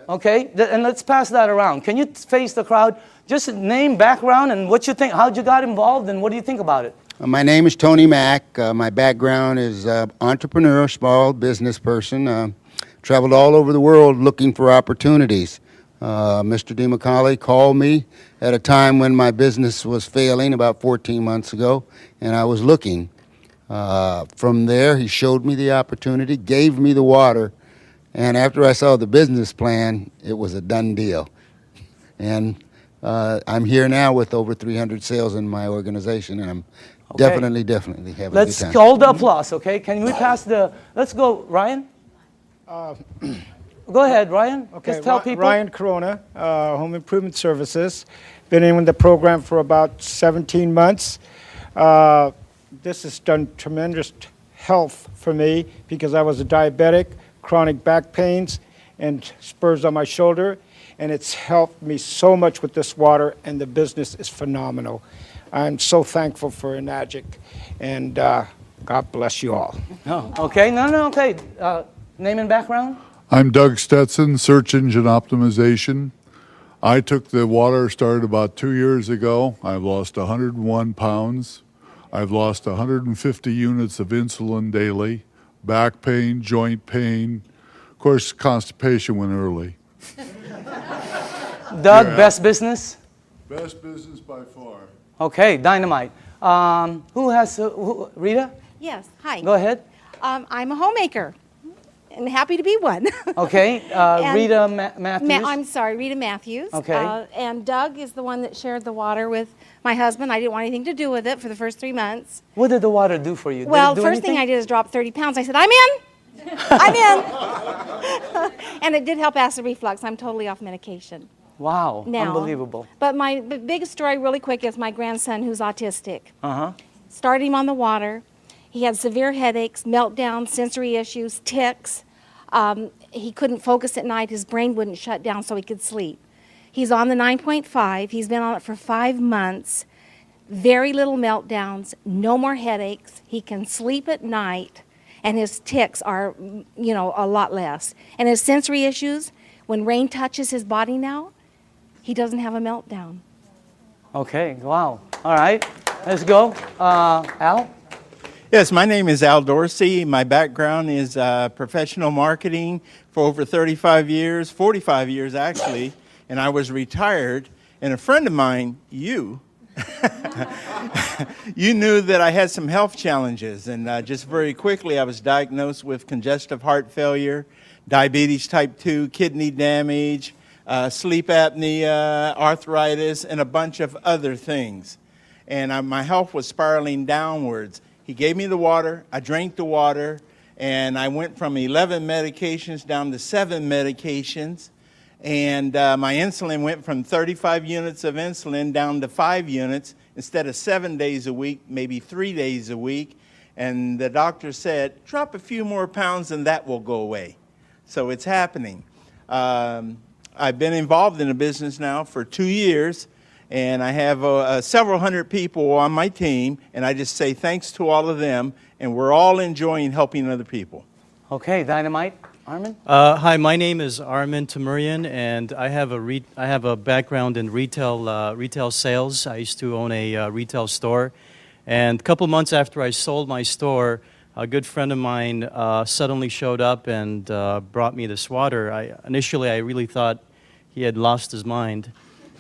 okay? And let's pass that around. Can you face the crowd? Just name, background, and what you think, how'd you got involved, and what do you think about it? My name is Tony Mack. My background is entrepreneur, small business person. Traveled all over the world looking for opportunities. Mr. DeMacaulay called me at a time when my business was failing about 14 months ago, and I was looking. From there, he showed me the opportunity, gave me the water, and after I saw the business plan, it was a done deal. And I'm here now with over 300 sales in my organization, and I'm definitely having a good time. Let's hold the applause, okay? Can we pass let's go, Ryan? Go ahead, Ryan. Okay, Just tell people. Ryan Corona, Home Improvement Services. Been in the program for about 17 months. This has done tremendous health for me because I was a diabetic, chronic back pains, and spurs on my shoulder. And it's helped me so much with this water, and the business is phenomenal. I'm so thankful for Enagic, and God bless you all. Oh, okay. No, okay. Name and background? I'm Doug Stetson, Search Engine Optimization. I took the water, started about 2 years ago. I've lost 101 pounds. I've lost 150 units of insulin daily, back pain, joint pain. Of course, constipation went early. Doug, Yeah. best business? Best business by far. Okay, dynamite. Rita? Yes, hi. Go ahead. I'm a homemaker, and happy to be one. Okay, And Rita Matthews. I'm sorry, Rita Matthews. Okay. And Doug is the one that shared the water with my husband. I didn't want anything to do with it for the first 3 months. What did the water do for you? Well, did it do first thing I anything? did is drop 30 pounds. I said, I'm in. I'm in. And it did help acid reflux. I'm totally off medication Wow, now. unbelievable. But my biggest story, really quick, is my grandson who's autistic. Uh-huh. Started him on the water. He had severe headaches, meltdowns, sensory issues, tics. He couldn't focus at night. His brain wouldn't shut down so he could sleep. He's on the 9.5. He's been on it for 5 months. Very little meltdowns, no more headaches. He can sleep at night, and his tics are, a lot less. And his sensory issues, when rain touches his body now, he doesn't have a meltdown. Okay, wow. All right, let's go. Al? Yes, my name is Al Dorsey. My background is professional marketing for over 35 years, 45 years actually, and I was retired. And a friend of mine, you knew that I had some health challenges. And just very quickly, I was diagnosed with congestive heart failure, diabetes type 2, kidney damage, sleep apnea, arthritis, and a bunch of other things. And my health was spiraling downwards. He gave me the water, I drank the water, and I went from 11 medications down to 7 medications. And my insulin went from 35 units of insulin down to 5 units instead of 7 days a week, maybe 3 days a week. And the doctor said, drop a few more pounds and that will go away. So it's happening. I've been involved in the business now for 2 years. And I have several hundred people on my team, and I just say thanks to all of them, and we're all enjoying helping other people. Okay, Dynamite. Armin? Hi, my name is Armin Tamurian, and I have a background in retail sales. I used to own a retail store, and a couple months after I sold my store, a good friend of mine suddenly showed up and brought me this water. Initially, I really thought he had lost his mind.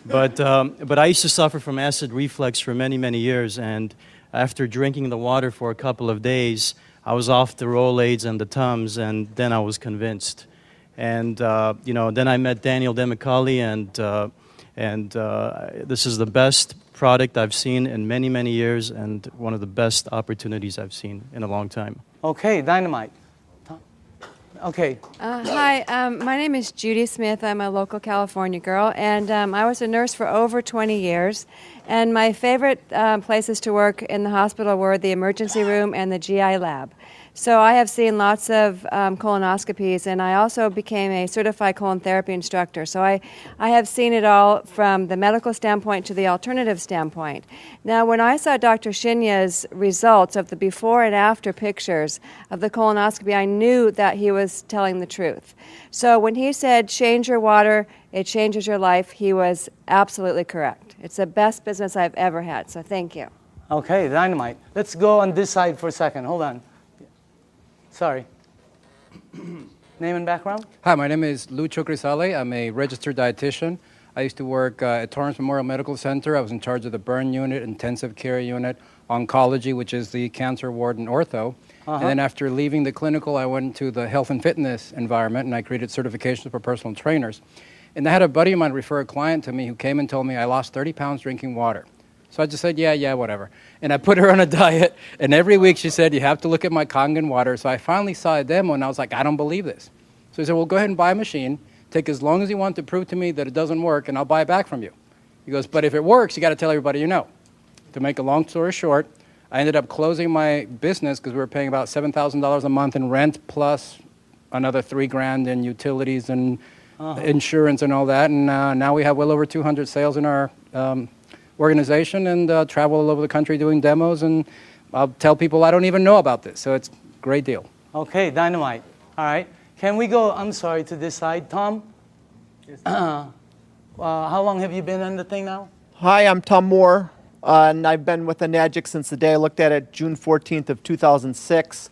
But I used to suffer from acid reflux for many, many years, and after drinking the water for a couple of days, I was off the Rolaids and the Tums, and then I was convinced. And then I met Daniel Demicali, and this is the best product I've seen in many, many years, and one of the best opportunities I've seen in a long time. Okay, Dynamite. Okay. Hi, my name is Judy Smith. I'm a local California girl, and I was a nurse for over 20 years. And my favorite places to work in the hospital were the emergency room and the GI lab. So I have seen lots of colonoscopies, and I also became a certified colon therapy instructor. So I have seen it all from the medical standpoint to the alternative standpoint. Now, when I saw Dr. Shinya's results of the before and after pictures of the colonoscopy, I knew that he was telling the truth. So when he said, change your water, it changes your life, he was absolutely correct. It's the best business I've ever had, so thank you. Okay, Dynamite. Let's go on this side for a second. Hold on. Sorry. Name and background? Hi, my name is Lucho Crisale. I'm a registered dietitian. I used to work at Torrance Memorial Medical Center. I was in charge of the burn unit, intensive care unit, oncology, which is the cancer ward and ortho. And then after leaving the clinical, I went to the health and fitness environment, and I created certifications for personal trainers. And I had a buddy of mine refer a client to me who came and told me I lost 30 pounds drinking water. So I just said, yeah, whatever. And I put her on a diet, and every week she said, you have to look at my Kangen water. So I finally saw a demo, and I was like, I don't believe this. So he said, well, go ahead and buy a machine. Take as long as you want to prove to me that it doesn't work, and I'll buy it back from you. He goes, but if it works, you got to tell everybody you know. To make a long story short, I ended up closing my business because we were paying about $7,000 a month in rent plus another $3,000 in utilities and insurance and all that. And now we have well over 200 sales in our organization and travel all over the country doing demos. And I'll tell people I don't even know about this. So it's a great deal. Okay, Dynamite. All right. Can we go, I'm sorry, to this side? Tom? Yes. How long have you been on the thing now? Hi, I'm Tom Moore, and I've been with Enagic since the day I looked at it, June 14th of 2006.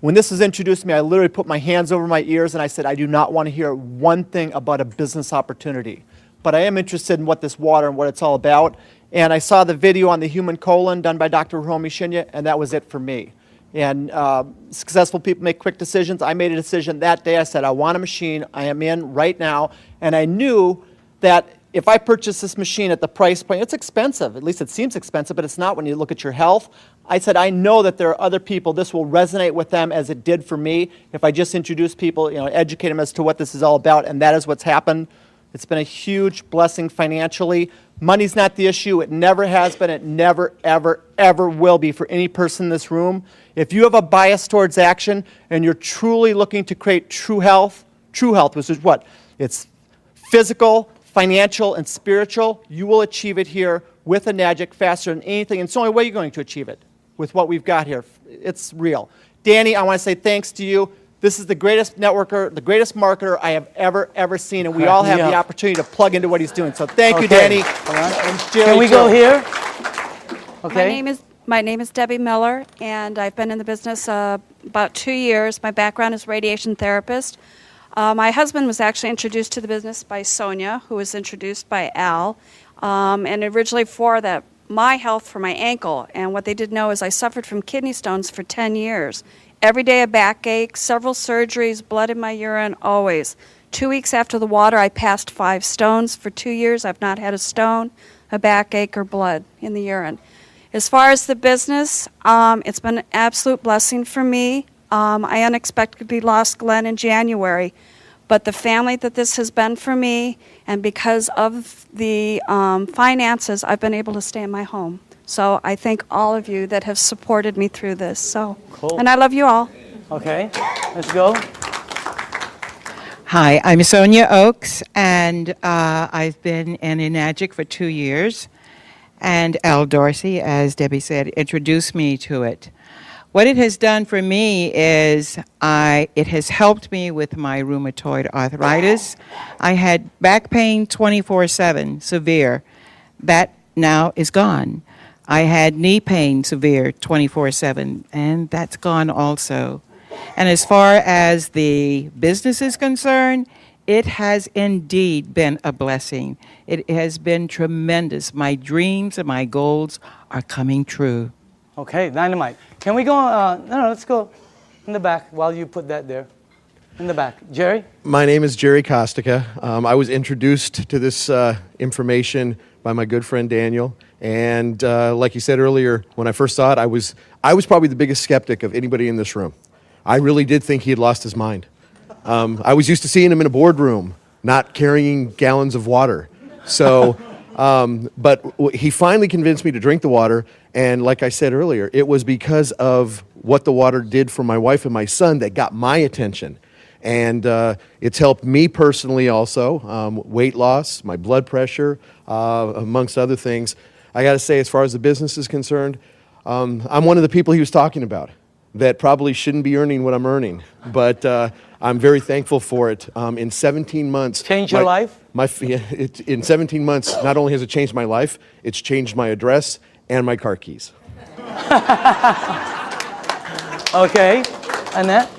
When this was introduced to me, I literally put my hands over my ears and I said, I do not want to hear one thing about a business opportunity. But I am interested in what this water and what it's all about. And I saw the video on the human colon done by Dr. Hiromi Shinya, and that was it for me. And successful people make quick decisions. I made a decision that day. I said, I want a machine. I am in right now. And I knew that if I purchase this machine at the price point, it's expensive. At least it seems expensive, but it's not when you look at your health. I said, I know that there are other people, this will resonate with them as it did for me. If I just introduce people, educate them as to what this is all about, and that is what's happened. It's been a huge blessing financially. Money's not the issue. It never has been. It never, ever, ever will be for any person in this room. If you have a bias towards action and you're truly looking to create true health, which is what? It's physical, financial, and spiritual. You will achieve it here with Enagic faster than anything. And it's the only way you're going to achieve it with what we've got here. It's real. Danny, I want to say thanks to you. This is the greatest networker, the greatest marketer I have ever seen, and we all have the opportunity to plug into what he's doing. So thank you, Danny. And Jerry, Can we go here? Okay. My name is Debbie Miller, and I've been in the business about 2 years. My background is radiation therapist. My husband was actually introduced to the business by Sonia, who was introduced by Al, and originally for my health for my ankle. And what they didn't know is I suffered from kidney stones for 10 years. Every day a backache, several surgeries, blood in my urine, always. 2 weeks after the water, I passed 5 stones. For 2 years, I've not had a stone, a backache, or blood in the urine. As far as the business, it's been an absolute blessing for me. I unexpectedly lost Glenn in January, but the family that this has been for me, and because of the finances, I've been able to stay in my home. So I thank all of you that have supported me through this. So, Cool. And I love you all. Okay, let's go. Hi, I'm Sonia Oakes, and I've been in Enagic for 2 years. And Al Dorsey, as Debbie said, introduced me to it. What it has done for me is it has helped me with my rheumatoid arthritis. I had back pain 24/7, severe. That now is gone. I had knee pain severe 24/7, and that's gone also. And as far as the business is concerned, it has indeed been a blessing. It has been tremendous. My dreams and my goals are coming true. Okay, dynamite. Can we go, no, let's go in the back while you put that there. In the back. Jerry? My name is Jerry Kostica. I was introduced to this information by my good friend Daniel. And like you said earlier, when I first saw it, I was probably the biggest skeptic of anybody in this room. I really did think he had lost his mind. I was used to seeing him in a boardroom, not carrying gallons of water. So, but he finally convinced me to drink the water. And like I said earlier, it was because of what the water did for my wife and my son that got my attention. And it's helped me personally also, weight loss, my blood pressure, amongst other things. I got to say, as far as the business is concerned, I'm one of the people he was talking about that probably shouldn't be earning what I'm earning. But I'm very thankful for it. In 17 months... Changed your life? In 17 months, not only has it changed my life, it's changed my address and my car keys. Okay. Annette?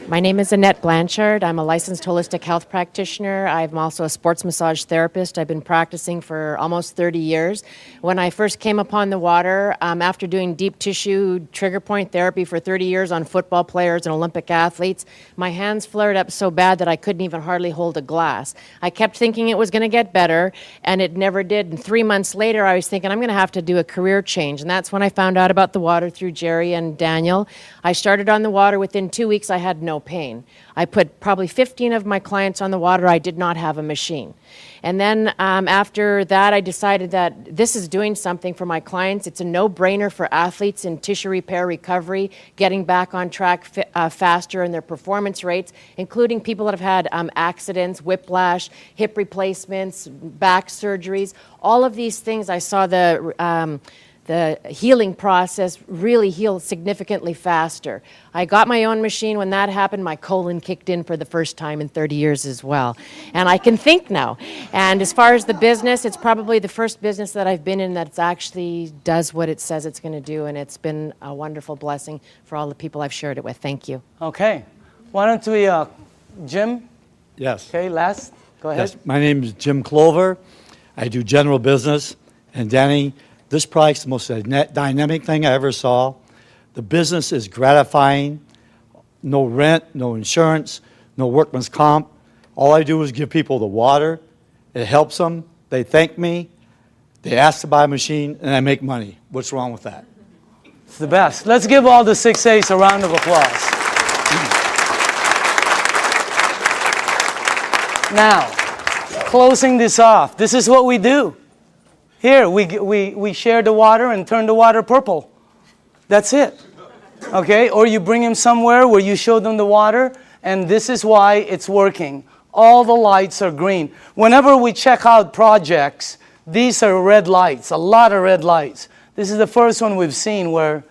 My name is Annette Blanchard. I'm a licensed holistic health practitioner. I'm also a sports massage therapist. I've been practicing for almost 30 years. When I first came upon the water, after doing deep tissue trigger point therapy for 30 years on football players and Olympic athletes, my hands flared up so bad that I couldn't even hardly hold a glass. I kept thinking it was going to get better, and it never did. And 3 months later, I was thinking I'm going to have to do a career change. And that's when I found out about the water through Jerry and Daniel. I started on the water. Within 2 weeks, I had no pain. I put probably 15 of my clients on the water. I did not have a machine. And then after that, I decided that this is doing something for my clients. It's a no-brainer for athletes in tissue repair recovery, getting back on track faster in their performance rates, including people that have had accidents, whiplash, hip replacements, back surgeries. All of these things, I saw the healing process really heal significantly faster. I got my own machine. When that happened, my colon kicked in for the first time in 30 years as well. And I can think now. And as far as the business, it's probably the first business that I've been in that actually does what it says it's going to do. And it's been a wonderful blessing for all the people I've shared it with. Thank you. Okay. Why don't we, Jim? Yes. Okay, last. Go ahead. Yes. My name is Jim Clover. I do general business. And Danny, this product's the most dynamic thing I ever saw. The business is gratifying. No rent, no insurance, no workman's comp. All I do is give people the water. It helps them. They thank me. They ask to buy a machine, and I make money. What's wrong with that? It's the best. Let's give all the 6A's a round of applause. Now, closing this off, this is what we do. Here, we share the water and turn the water purple. That's it. Okay? Or you bring them somewhere where you show them the water, and this is why it's working. All the lights are green. Whenever we check out projects, these are red lights, a lot of red lights. This is the first one we've seen where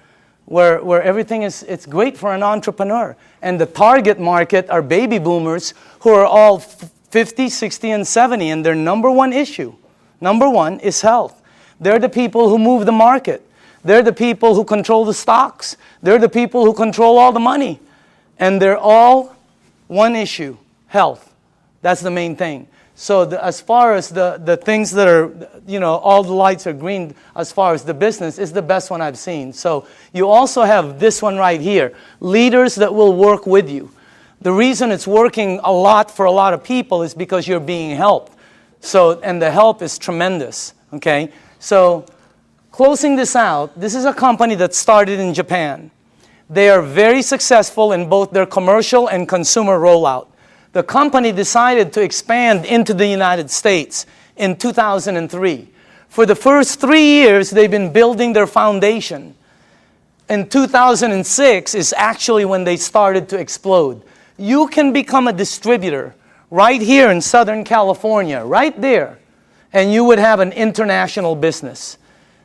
everything is, it's great for an entrepreneur. And the target market are baby boomers who are all 50, 60, and 70, and their number one issue, number one, is health. They're the people who move the market. They're the people who control the stocks. They're the people who control all the money. And they're all one issue, health. That's the main thing. So as far as the things that are, all the lights are green, as far as the business, is the best one I've seen. So you also have this one right here, leaders that will work with you. The reason it's working a lot for a lot of people is because you're being helped. So, and the help is tremendous, okay? So closing this out, this is a company that started in Japan. They are very successful in both their commercial and consumer rollout. The company decided to expand into the United States in 2003. For the first 3 years, they've been building their foundation. In 2006 is actually when they started to explode. You can become a distributor right here in Southern California, right there, and you would have an international business,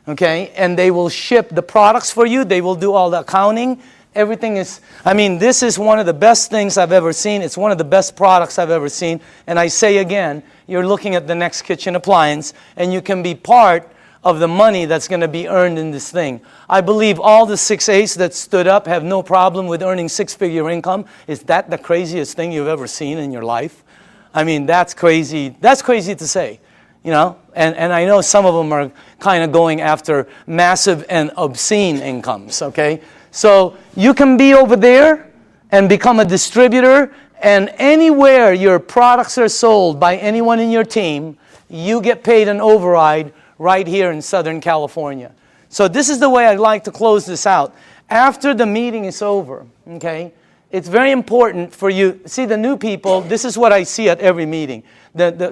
okay? And they will ship the products for you. They will do all the accounting. Everything is, this is one of the best things I've ever seen. It's one of the best products I've ever seen. And I say again, you're looking at the next kitchen appliance, and you can be part of the money that's going to be earned in this thing. I believe all the 6A's that stood up have no problem with earning six-figure income. Is that the craziest thing you've ever seen in your life? That's crazy. That's crazy to say, And I know some of them are kind of going after massive and obscene incomes, okay? So you can be over there and become a distributor, and anywhere your products are sold by anyone in your team, you get paid an override right here in Southern California. So this is the way I'd like to close this out. After the meeting is over, okay, it's very important for you. See, the new people, this is what I see at every meeting.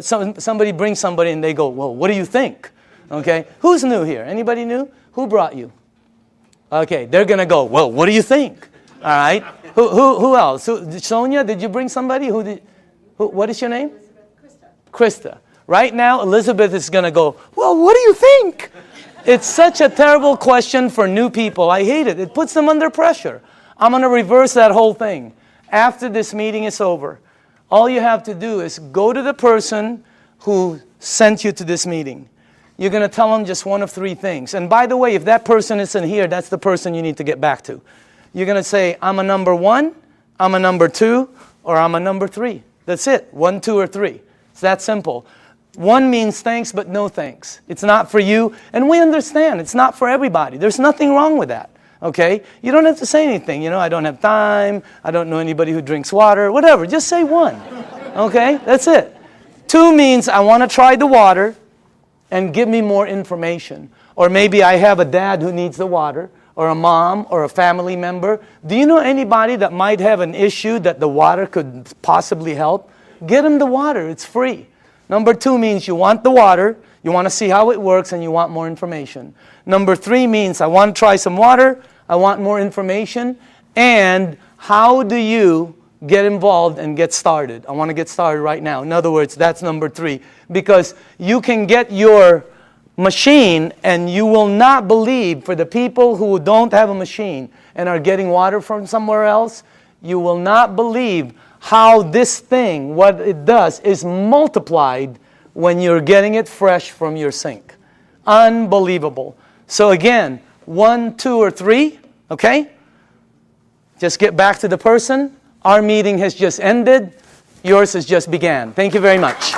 Somebody brings somebody and they go, well, what do you think? Okay, who's new here? Anybody new? Who brought you? Okay, they're going to go, well, what do you think? All right. Who else? Sonia, did you bring somebody? What is your name? Krista. Right now, Elizabeth is going to go, well, what do you think? It's such a terrible question for new people. I hate it. It puts them under pressure. I'm going to reverse that whole thing. After this meeting is over, all you have to do is go to the person who sent you to this meeting. You're going to tell them just one of three things. And by the way, if that person isn't here, that's the person you need to get back to. You're going to say, I'm a number 1, I'm a number 2, or I'm a number 3. That's it. 1, 2, or 3. It's that simple. 1 means thanks, but no thanks. It's not for you. And we understand. It's not for everybody. There's nothing wrong with that. Okay? You don't have to say anything. I don't have time. I don't know anybody who drinks water. Whatever. Just say 1. Okay? That's it. 2 means I want to try the water and give me more information. Or maybe I have a dad who needs the water, or a mom, or a family member. Do you know anybody that might have an issue that the water could possibly help? Get them the water. It's free. Number 2 means you want the water, you want to see how it works, and you want more information. Number 3 means I want to try some water, I want more information, and how do you get involved and get started? I want to get started right now. In other words, that's number 3. Because you can get your machine, and you will not believe, for the people who don't have a machine and are getting water from somewhere else, you will not believe how this thing, what it does, is multiplied when you're getting it fresh from your sink. Unbelievable. So again, 1, 2, or 3, okay? Just get back to the person. Our meeting has just ended. Yours has just began. Thank you very much.